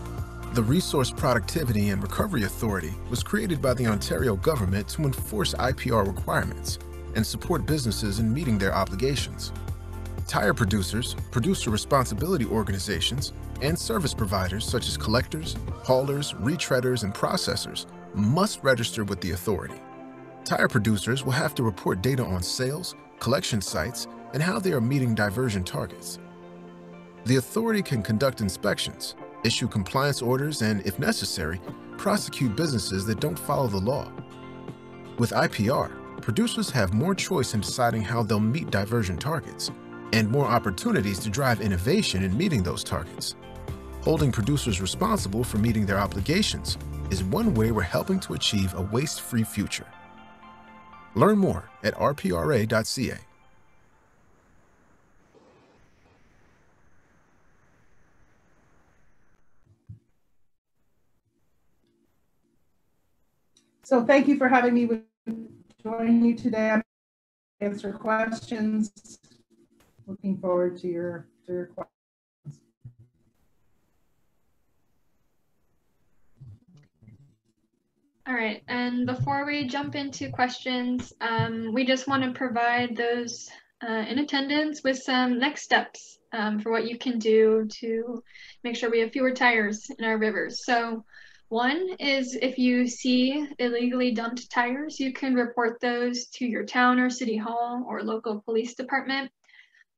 The Resource Productivity and Recovery Authority was created by the Ontario government to enforce IPR requirements and support businesses in meeting their obligations. Tire producers, producer responsibility organizations, and service providers such as collectors, haulers, retreaders, and processors must register with the authority. Tire producers will have to report data on sales, collection sites, and how they are meeting diversion targets. The authority can conduct inspections, issue compliance orders, and, if necessary, prosecute businesses that don't follow the law. With IPR, producers have more choice in deciding how they'll meet diversion targets, and more opportunities to drive innovation in meeting those targets. Holding producers responsible for meeting their obligations is one way we're helping to achieve a waste-free future. Learn more at rpra.ca. So thank you for having me join you today. I'm going to answer questions. Looking forward to your questions. All right, and before we jump into questions, we just want to provide those in attendance with some next steps for what you can do to make sure we have fewer tires in our rivers. So one is, if you see illegally dumped tires, you can report those to your town or city hall or local police department.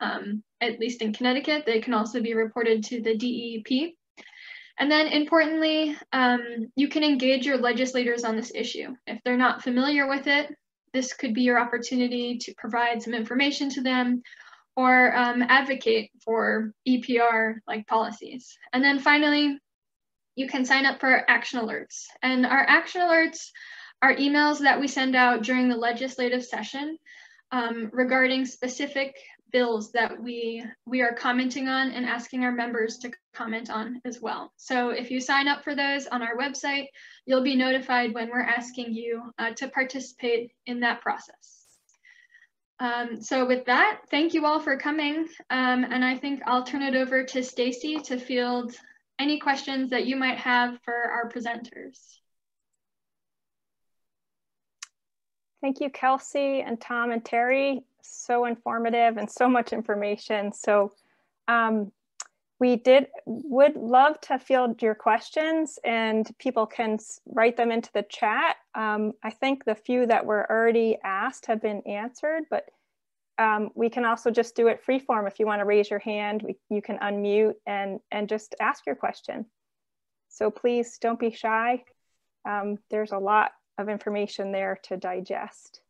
At least in Connecticut, they can also be reported to the DEP. And then importantly, you can engage your legislators on this issue. If they're not familiar with it, this could be your opportunity to provide some information to them or advocate for EPR-like policies. And then finally, you can sign up for action alerts. And our action alerts are emails that we send out during the legislative session regarding specific bills that we are commenting on and asking our members to comment on as well. So if you sign up for those on our website, you'll be notified when we're asking you to participate in that process. So with that, thank you all for coming. And I think I'll turn it over to Stacy to field any questions that you might have for our presenters. Thank you, Kelsey and Tom and Terry. So informative and so much information. So would love to field your questions, and people can write them into the chat. I think the few that were already asked have been answered, but we can also just do it freeform. If you want to raise your hand, you can unmute and just ask your question. So please don't be shy. There's a lot of information there to digest.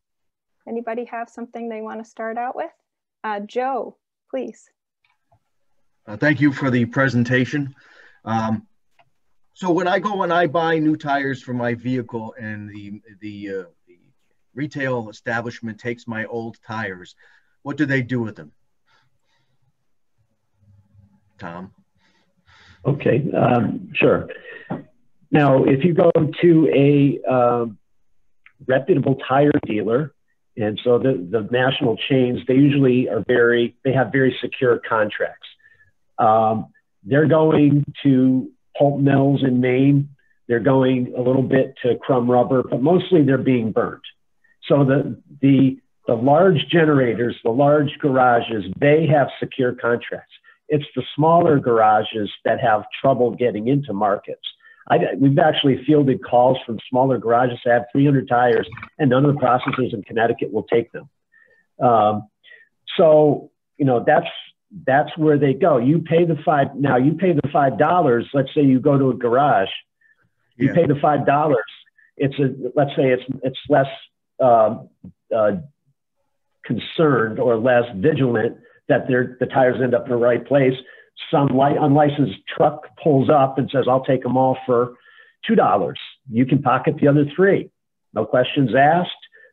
Anybody have something they want to start out with? Joe, please. Thank you for the presentation. So when I go and I buy new tires for my vehicle and the retail establishment takes my old tires, what do they do with them? Tom? Okay, sure. Now, if you go to a reputable tire dealer, and so the national chains, they usually are they have very secure contracts. They're going to pulp mills in Maine. They're going a little bit to crumb rubber, but mostly they're being burnt. So the large generators, the large garages, they have secure contracts. It's the smaller garages that have trouble getting into markets. We've actually fielded calls from smaller garages that have 300 tires, and none of the processors in Connecticut will take them. So, you know, that's where they go. You pay the $5. Let's say you go to a garage, you pay the $5. Let's say it's less concerned or less vigilant that the tires end up in the right place. Some unlicensed truck pulls up and says, I'll take them all for $2. You can pocket the other $3. No questions asked.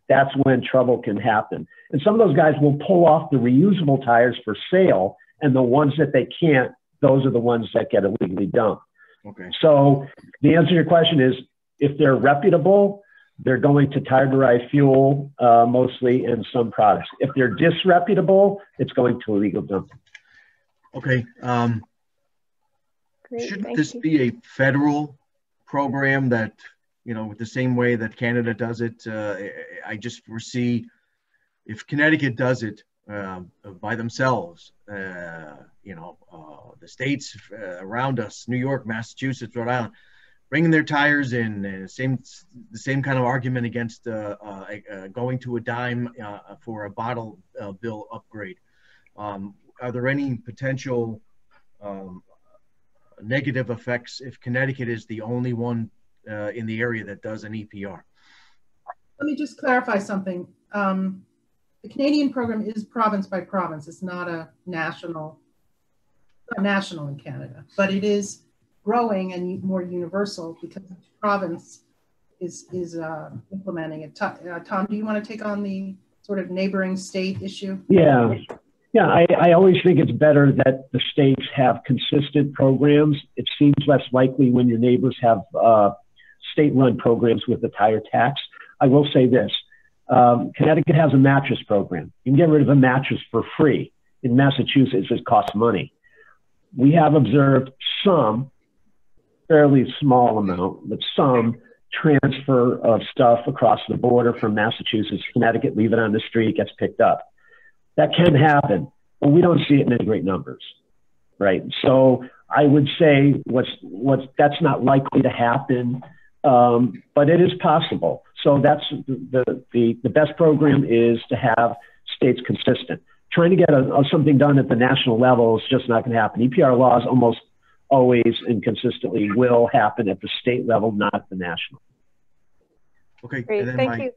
That's when trouble can happen. And some of those guys will pull off the reusable tires for sale, and the ones that they can't, those are the ones that get illegally dumped. Okay. So the answer to your question is, if they're reputable, they're going to tire-derived fuel mostly, and some products. If they're disreputable, it's going to illegal dumping. Okay. Great, shouldn't this be a federal program that, you know, the same way that Canada does it? I just foresee if Connecticut does it by themselves, you know, the states around us, New York, Massachusetts, Rhode Island, bringing their tires in, the same kind of argument against going to a dime for a bottle bill upgrade. Are there any potential negative effects if Connecticut is the only one in the area that does an EPR? Let me just clarify something. The Canadian program is province by province. It's not a national, in Canada, but it is growing and more universal because each province is implementing it. Tom, do you want to take on the sort of neighboring state issue? Yeah. Yeah, I always think it's better that the states have consistent programs. It seems less likely when your neighbors have state-run programs with the tire tax. I will say this, Connecticut has a mattress program. You can get rid of a mattress for free. In Massachusetts, it costs money. We have observed some, fairly small amount, but some transfer of stuff across the border from Massachusetts to Connecticut, leave it on the street, gets picked up. That can happen, but we don't see it in any great numbers, right? So I would say that's not likely to happen, but it is possible. So that's the best program is to have states consistent. Trying to get something done at the national level is just not going to happen. EPR laws almost always and consistently will happen at the state level, not the national. Okay. Great, thank you.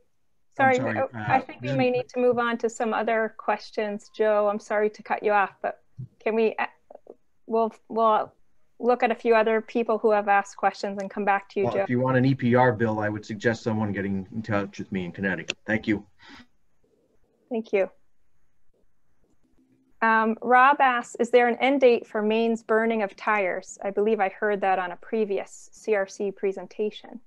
Sorry, I think we may need to move on to some other questions. Joe, I'm sorry to cut you off, but can we'll look at a few other people who have asked questions and come back to you, Joe. If you want an EPR bill, I would suggest someone getting in touch with me in Connecticut. Thank you. Thank you. Rob asks, is there an end date for Maine's burning of tires? I believe I heard that on a previous CRC presentation.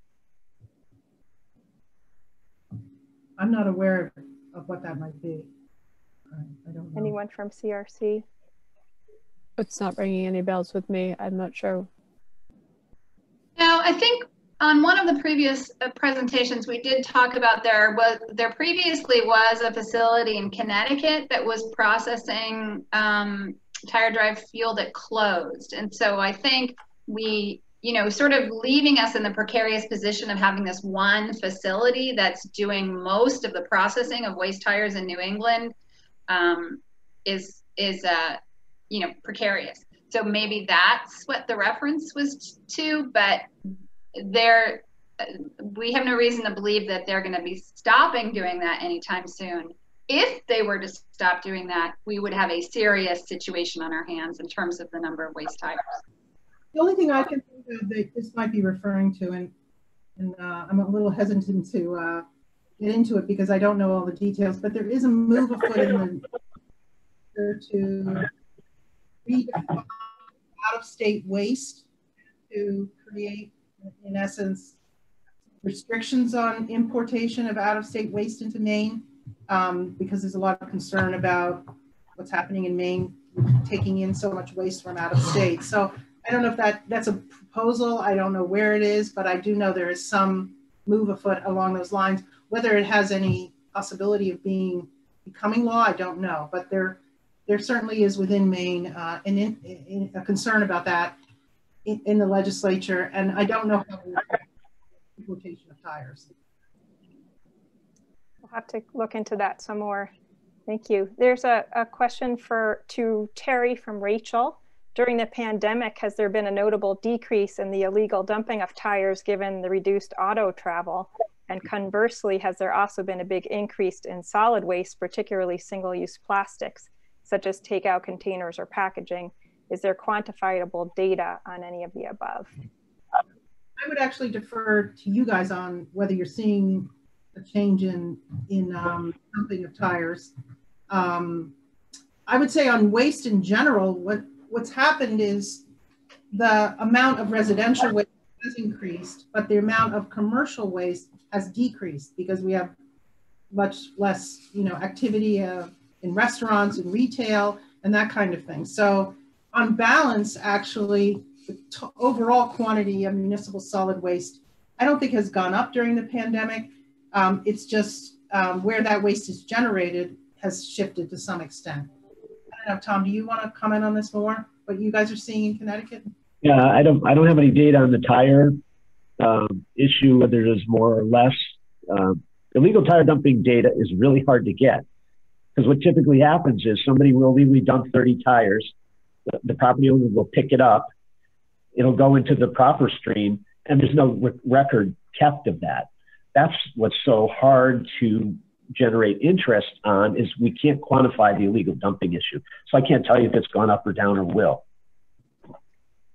I'm not aware of what that might be. I don't know. Anyone from CRC? It's not ringing any bells with me. I'm not sure. Now, I think on one of the previous presentations, we did talk about there previously was a facility in Connecticut that was processing tire-derived fuel that closed. And so I think we, sort of leaving us in the precarious position of having this one facility that's doing most of the processing of waste tires in New England is you know, precarious. So maybe that's what the reference was to, but we have no reason to believe that they're going to be stopping doing that anytime soon. If they were to stop doing that, we would have a serious situation on our hands in terms of the number of waste tires. The only thing I can think of that this might be referring to, and I'm a little hesitant to get into it because I don't know all the details, but there is a move afoot in the to redefine out-of-state waste to create, in essence, restrictions on importation of out-of-state waste into Maine, because there's a lot of concern about what's happening in Maine, taking in so much waste from out of state. So I don't know if that's a proposal. I don't know where it is, but I do know there is some move afoot along those lines. Whether it has any possibility of becoming law, I don't know. But there certainly is within Maine a concern about that in the legislature, and I don't know how importation of tires. We'll have to look into that some more. Thank you. There's a question to Terry from Rachel. During the pandemic, has there been a notable decrease in the illegal dumping of tires given the reduced auto travel? And conversely, has there also been a big increase in solid waste, particularly single-use plastics, such as takeout containers or packaging? Is there quantifiable data on any of the above? I would actually defer to you guys on whether you're seeing a change in dumping of tires. I would say on waste in general, what's happened is the amount of residential waste has increased, but the amount of commercial waste has decreased because we have much less, activity in restaurants and retail and that kind of thing. So on balance, actually, the overall quantity of municipal solid waste, I don't think has gone up during the pandemic. It's just where that waste is generated has shifted to some extent. I don't know, Tom, do you want to comment on this more? What you guys are seeing in Connecticut? Yeah, I don't have any data on the tire issue, whether there's more or less. Illegal tire dumping data is really hard to get because what typically happens is somebody will legally dump 30 tires. The property owner will pick it up. It'll go into the proper stream, and there's no record kept of that. That's what's so hard to generate interest on, is we can't quantify the illegal dumping issue. So I can't tell you if it's gone up or down or will.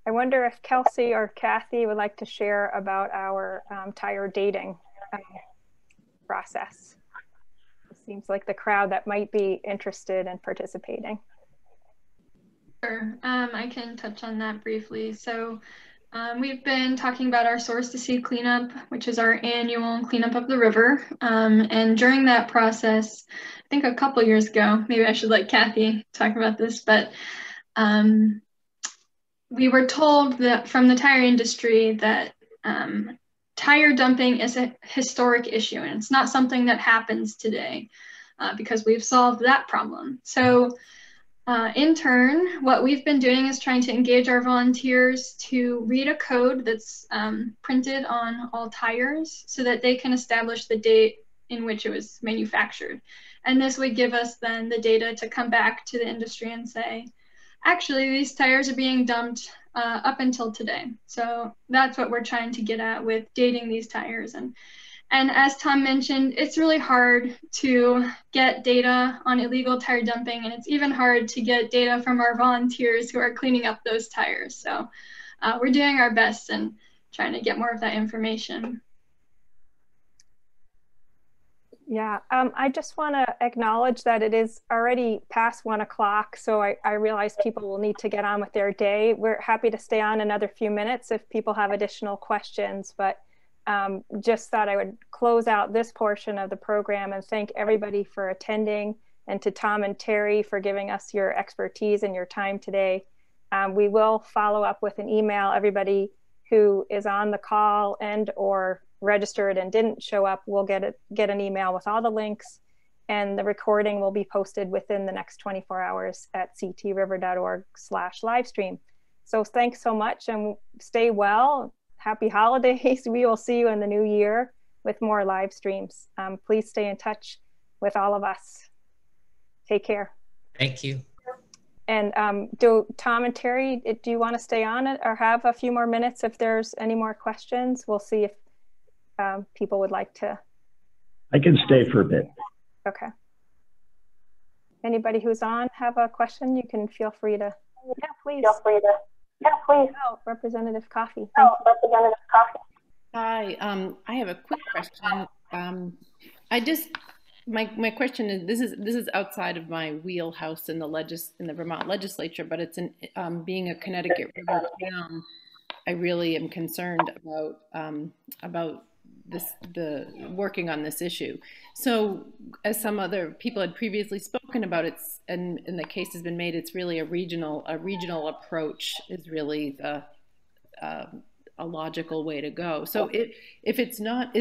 I wonder if Kelsey or Kathy would like to share about our tire dating process. It seems like the crowd that might be interested in participating. Sure, I can touch on that briefly. So we've been talking about our Source to Sea cleanup, which is our annual cleanup of the river. And during that process, I think a couple years ago, maybe I should let Kathy talk about this, but we were told that from the tire industry that tire dumping is a historic issue, and it's not something that happens today because we've solved that problem. So in turn, what we've been doing is trying to engage our volunteers to read a code that's printed on all tires so that they can establish the date in which it was manufactured. And this would give us then the data to come back to the industry and say, actually, these tires are being dumped up until today. So that's what we're trying to get at with dating these tires. And as Tom mentioned, it's really hard to get data on illegal tire dumping, and it's even hard to get data from our volunteers who are cleaning up those tires. So we're doing our best and trying to get more of that information. Yeah, I just want to acknowledge that it is already past 1 o'clock, so I realize people will need to get on with their day. We're happy to stay on another few minutes if people have additional questions, but just thought I would close out this portion of the program and thank everybody for attending, and to Tom and Terry for giving us your expertise and your time today. We will follow up with an email. Everybody who is on the call and or registered and didn't show up will get an email with all the links, and the recording will be posted within the next 24 hours at ctriver.org/livestream. So thanks so much, and stay well. Happy holidays. We will see you in the new year with more live streams. Please stay in touch with all of us. Take care. Thank you. And do Tom and Terry, do you want to stay on it or have a few more minutes if there's any more questions? We'll see if people would like to. I can stay for a bit. Okay. Anybody who's on have a question, you can feel free to. Yeah, please. Yeah, please. Oh, Representative Coffey. Representative Coffey. Hi, I have a quick question. My question is, this is outside of my wheelhouse in the Vermont legislature, but it's being a Connecticut River town. I really am concerned about the working on this issue. So, as some other people had previously spoken about, and the case has been made, it's really a regional approach is really a logical way to go. So, if it's not,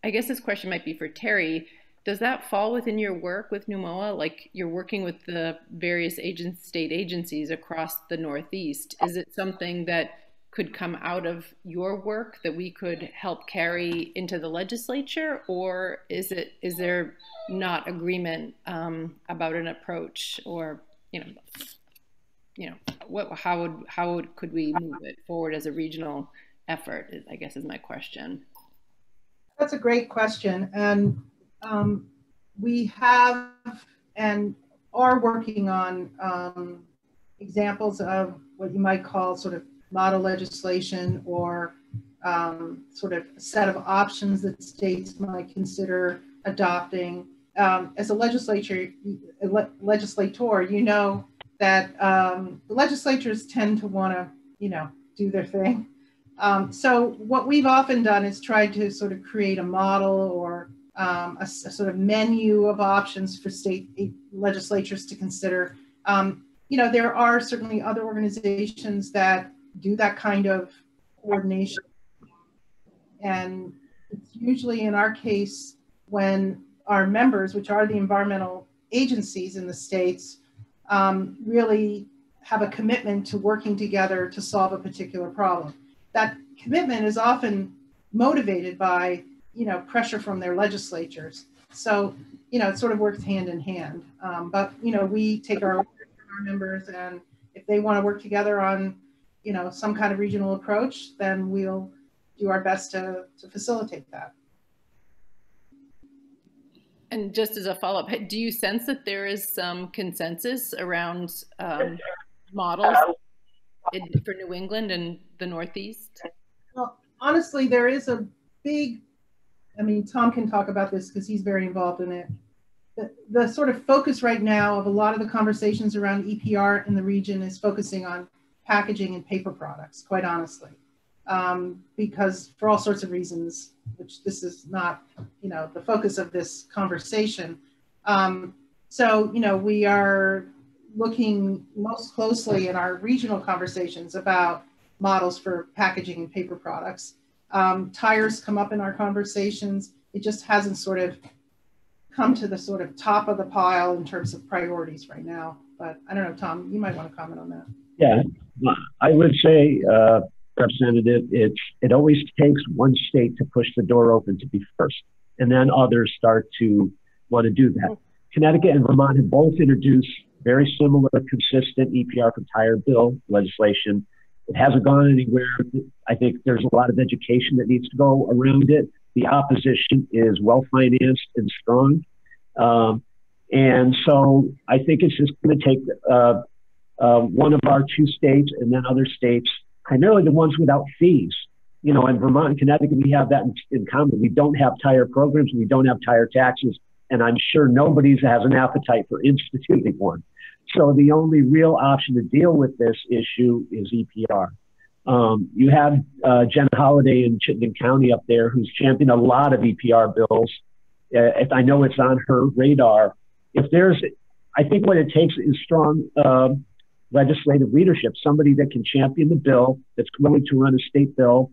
I guess this question might be for Terry. Does that fall within your work with NUMOA? Like, you're working with the various state agencies across the Northeast. Is it something that could come out of your work that we could help carry into the legislature, or is there not agreement about an approach, or how could we move it forward as a regional effort? I guess is my question. That's a great question, and we have and are working on examples of what you might call sort of model legislation, or sort of a set of options that states might consider adopting. As a legislator, you know that the legislatures tend to want to, do their thing. So what we've often done is tried to sort of create a model or a sort of menu of options for state legislatures to consider. There are certainly other organizations that do that kind of coordination. And it's usually in our case when our members, which are the environmental agencies in the states, really have a commitment to working together to solve a particular problem. That commitment is often motivated by, pressure from their legislatures. So, it sort of works hand in hand. But, we take our members, and if they want to work together on, some kind of regional approach, then we'll do our best to facilitate that. And just as a follow-up, do you sense that there is some consensus around models for New England and the Northeast? Well, honestly, there is a big, Tom can talk about this because he's very involved in it. The sort of focus right now of a lot of the conversations around EPR in the region is focusing on packaging and paper products, quite honestly, because for all sorts of reasons, which this is not, the focus of this conversation. So, we are looking most closely in our regional conversations about models for packaging and paper products. Tires come up in our conversations. It just hasn't sort of come to the sort of top of the pile in terms of priorities right now. But I don't know, Tom, you might want to comment on that. Yeah, I would say, Representative, it always takes one state to push the door open to be first, and then others start to want to do that. Connecticut and Vermont have both introduced very similar, consistent EPR for tire bill legislation. It hasn't gone anywhere. I think there's a lot of education that needs to go around it. The opposition is well-financed and strong. And so I think it's just going to take one of our two states and then other states, primarily the ones without fees. In Vermont and Connecticut, we have that in common. We don't have tire programs. We don't have tire taxes. And I'm sure nobody has an appetite for instituting one. So the only real option to deal with this issue is EPR. You have Jen Holiday in Chittenden County up there who's championed a lot of EPR bills. If I know it's on her radar. I think what it takes is strong legislative leadership, somebody that can champion the bill, that's willing to run a state bill,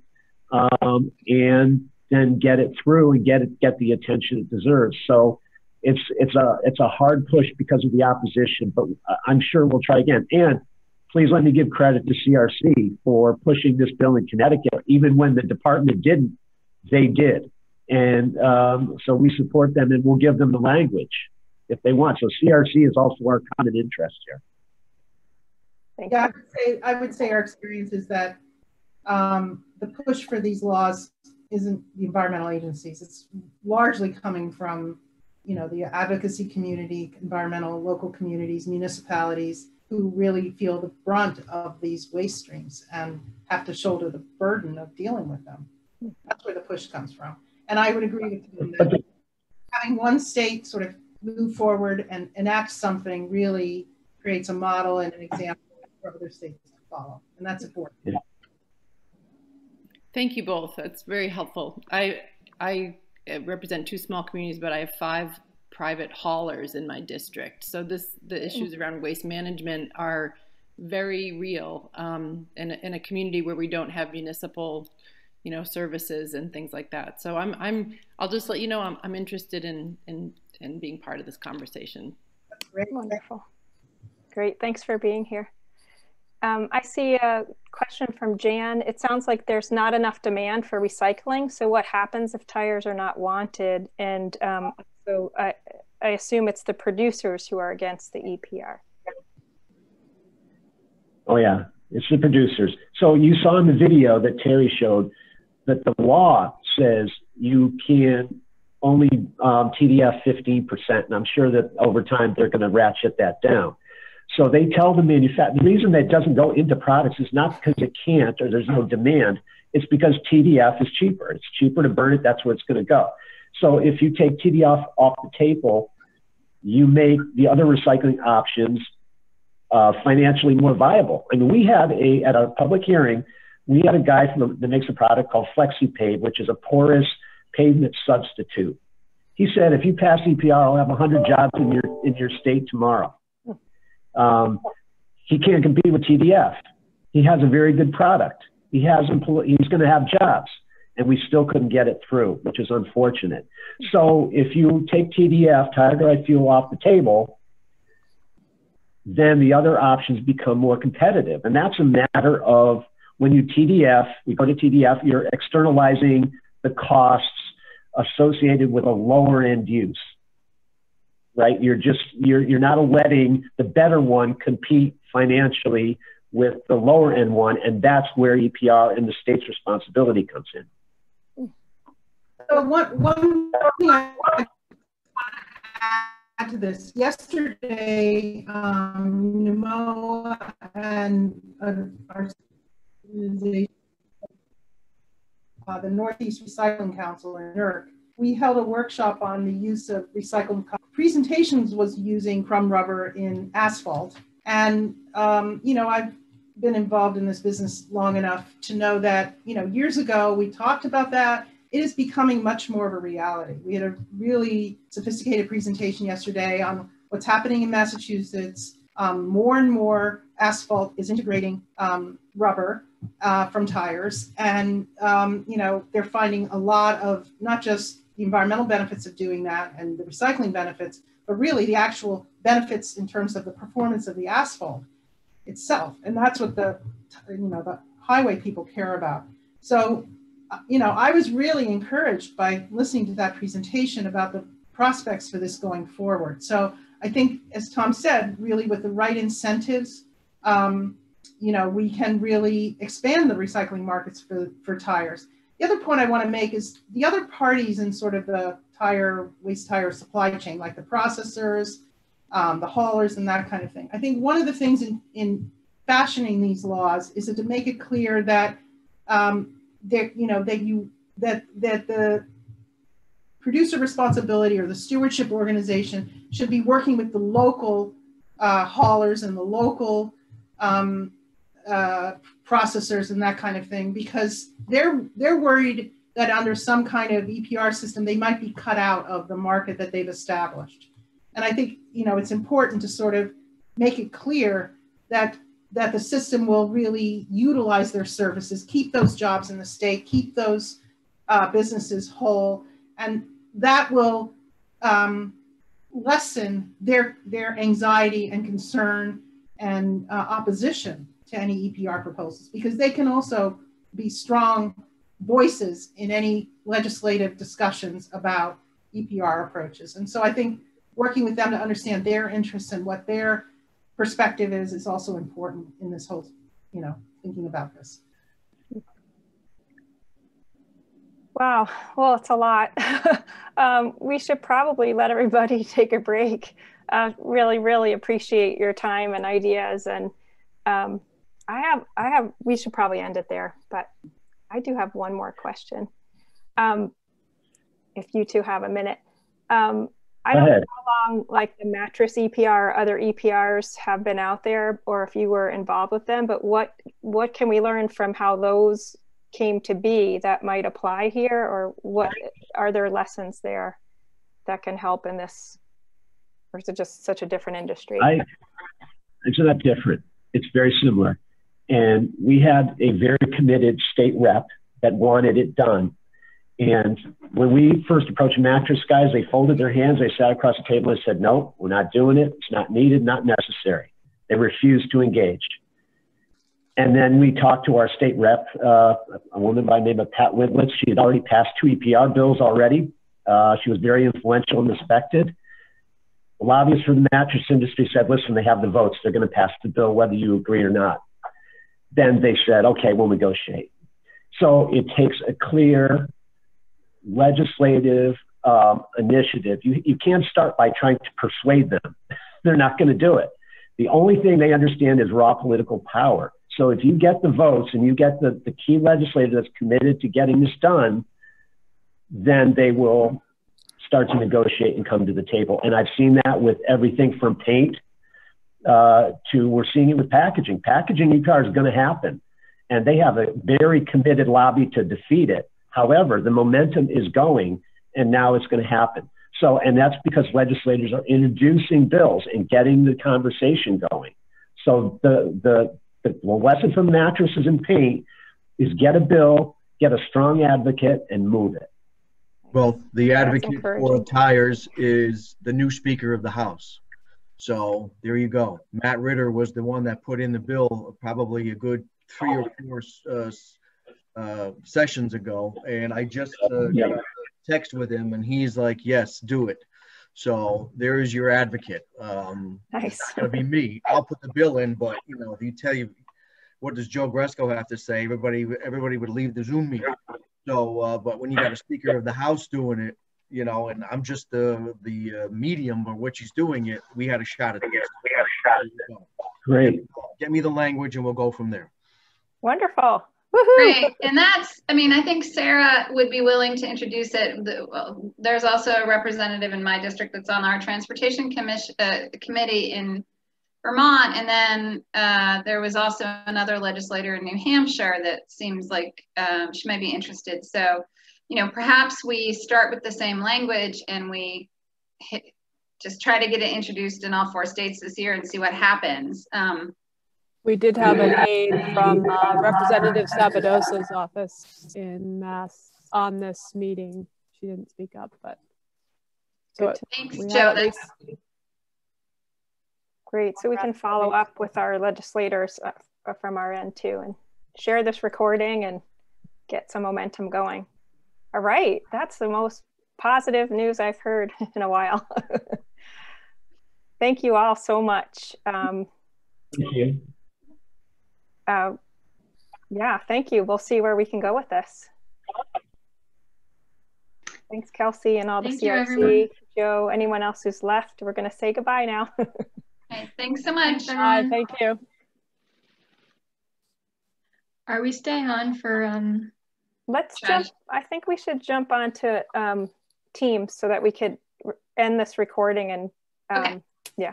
and then get it through and get the attention it deserves. So it's a hard push because of the opposition, but I'm sure we'll try again. And please let me give credit to CRC for pushing this bill in Connecticut. Even when the department didn't, they did. And so we support them, and we'll give them the language. if they want. So CRC is also our common interest here. Yeah, I would say our experience is that the push for these laws isn't the environmental agencies. It's largely coming from, you know, the advocacy community, environmental, local communities, municipalities, who really feel the brunt of these waste streams and have to shoulder the burden of dealing with them. That's where the push comes from. And I would agree with you that having one state sort of move forward and enact something really creates a model and an example for other states to follow. And that's important. Yeah. Thank you both. That's very helpful. I represent 2 small communities, but I have 5 private haulers in my district. So the issues around waste management are very real in a community where we don't have municipal, you know, services and things like that. So I'll just let you know I'm interested in being part of this conversation. Great. Wonderful. Great. Thanks for being here. I see a question from Jan. It sounds like there's not enough demand for recycling. So what happens if tires are not wanted? And so I assume it's the producers who are against the EPR. Oh yeah, it's the producers. So you saw in the video that Terry showed that the law says you can only TDF 15%, and I'm sure that over time they're going to ratchet that down. So they tell the manufacturer, the reason that it doesn't go into products is not because it can't or there's no demand, it's because TDF is cheaper. It's cheaper to burn it, that's where it's going to go. So if you take TDF off the table, you make the other recycling options financially more viable. I mean, we had at a public hearing, we had a guy that makes a product called FlexiPave, which is a porous pavement substitute. He said, if you pass EPR, I'll have 100 jobs in your state tomorrow. He can't compete with TDF. He has a very good product. He's going to have jobs, and we still couldn't get it through, which is unfortunate. So if you take TDF, tire derived fuel, off the table, then the other options become more competitive. And that's a matter of when you go to TDF, you're externalizing the costs associated with a lower end use, right? You're not letting the better one compete financially with the lower end one. And that's where EPR and the state's responsibility comes in. So one thing I want to add to this. Yesterday, NUMO and our organization, the Northeast Recycling Council in NERC, we held a workshop on the use of recycled presentations was using crumb rubber in asphalt. And, you know, I've been involved in this business long enough to know that, you know, years ago we talked about that. It is becoming much more of a reality. We had a really sophisticated presentation yesterday on what's happening in Massachusetts. More and more asphalt is integrating rubber from tires. And, you know, they're finding a lot of not just the environmental benefits of doing that and the recycling benefits, but really the actual benefits in terms of the performance of the asphalt itself. And that's what the highway people care about. So, you know, I was really encouraged by listening to that presentation about the prospects for this going forward. So I think, as Tom said, really with the right incentives, you know, we can really expand the recycling markets for tires. The other point I want to make is the other parties in sort of the waste tire supply chain, like the processors, the haulers, and that kind of thing. I think one of the things in fashioning these laws is to make it clear that that the producer responsibility or the stewardship organization should be working with the local haulers and the local processors and that kind of thing, because they're worried that under some kind of EPR system, they might be cut out of the market that they've established. And I think, you know, it's important to sort of make it clear that the system will really utilize their services, keep those jobs in the state, keep those businesses whole, and that will lessen their anxiety and concern and opposition to any EPR proposals, because they can also be strong voices in any legislative discussions about EPR approaches. And so I think working with them to understand their interests and what their perspective is also important in this whole, you know, thinking about this. Wow, well, it's a lot. We should probably let everybody take a break. Really, really appreciate your time and ideas. And we should probably end it there, but I do have one more question. If you two have a minute. I don't know how long like the mattress EPR, other EPRs have been out there, or if you were involved with them, but what can we learn from how those came to be that might apply here, or what are there lessons there that can help in this, or is it just such a different industry? It's not different. It's very similar. And we had a very committed state rep that wanted it done. And when we first approached mattress guys, they folded their hands, they sat across the table and said, no, we're not doing it. It's not needed, not necessary. They refused to engage. And then we talked to our state rep, a woman by the name of Pat Whitlitz. She had already passed 2 EPR bills already. She was very influential and respected. The lobbyists for the mattress industry said, listen, they have the votes. They're going to pass the bill whether you agree or not. Then they said, okay, we'll negotiate. So it takes a clear legislative initiative. You can't start by trying to persuade them. They're not going to do it. The only thing they understand is raw political power. So if you get the votes and you get the key legislator that's committed to getting this done, then they will start to negotiate and come to the table. And I've seen that with everything from paint to we're seeing it with packaging. Packaging EPR is going to happen, and they have a very committed lobby to defeat it. However, the momentum is going, and now it's going to happen. So, and that's because legislators are introducing bills and getting the conversation going. So the lesson from mattresses and paint is get a bill, get a strong advocate, and move it. Well, the advocate for tires is the new Speaker of the House. So there you go. Matt Ritter was the one that put in the bill probably a good 3 or 4 sessions ago, and I just got a text with him, and he's like, yes, do it. So there is your advocate. Nice. It's gonna be me. I'll put the bill in, but you know, if you tell you what does Joe Gresko have to say, everybody would leave the Zoom meeting. So but when you got a Speaker of the House doing it, you know, and I'm just the medium of which he's doing it, we had a shot at this. Great. Get me the language and we'll go from there. Wonderful. Great. And that's, I mean, I think Sarah would be willing to introduce it. There's also a representative in my district that's on our transportation committee in Vermont. And then there was also another legislator in New Hampshire that seems like she might be interested. So, you know, perhaps we start with the same language and we just try to get it introduced in all 4 states this year and see what happens. We did have an aide from Representative Sabadosa's office in Mass on this meeting. She didn't speak up, but so thanks, Joe. Great. So we can follow up with our legislators from our end too, and share this recording and get some momentum going. All right, that's the most positive news I've heard in a while. Thank you all so much. Thank you. Yeah, thank you. We'll see where we can go with this. Thanks, Kelsey, and all the CRC. Joe, anyone else who's left, we're going to say goodbye now. Okay, thanks so much. Bye, thank you. Are we staying on for let's jump. I think we should jump onto Teams so that we could end this recording and okay. Yeah.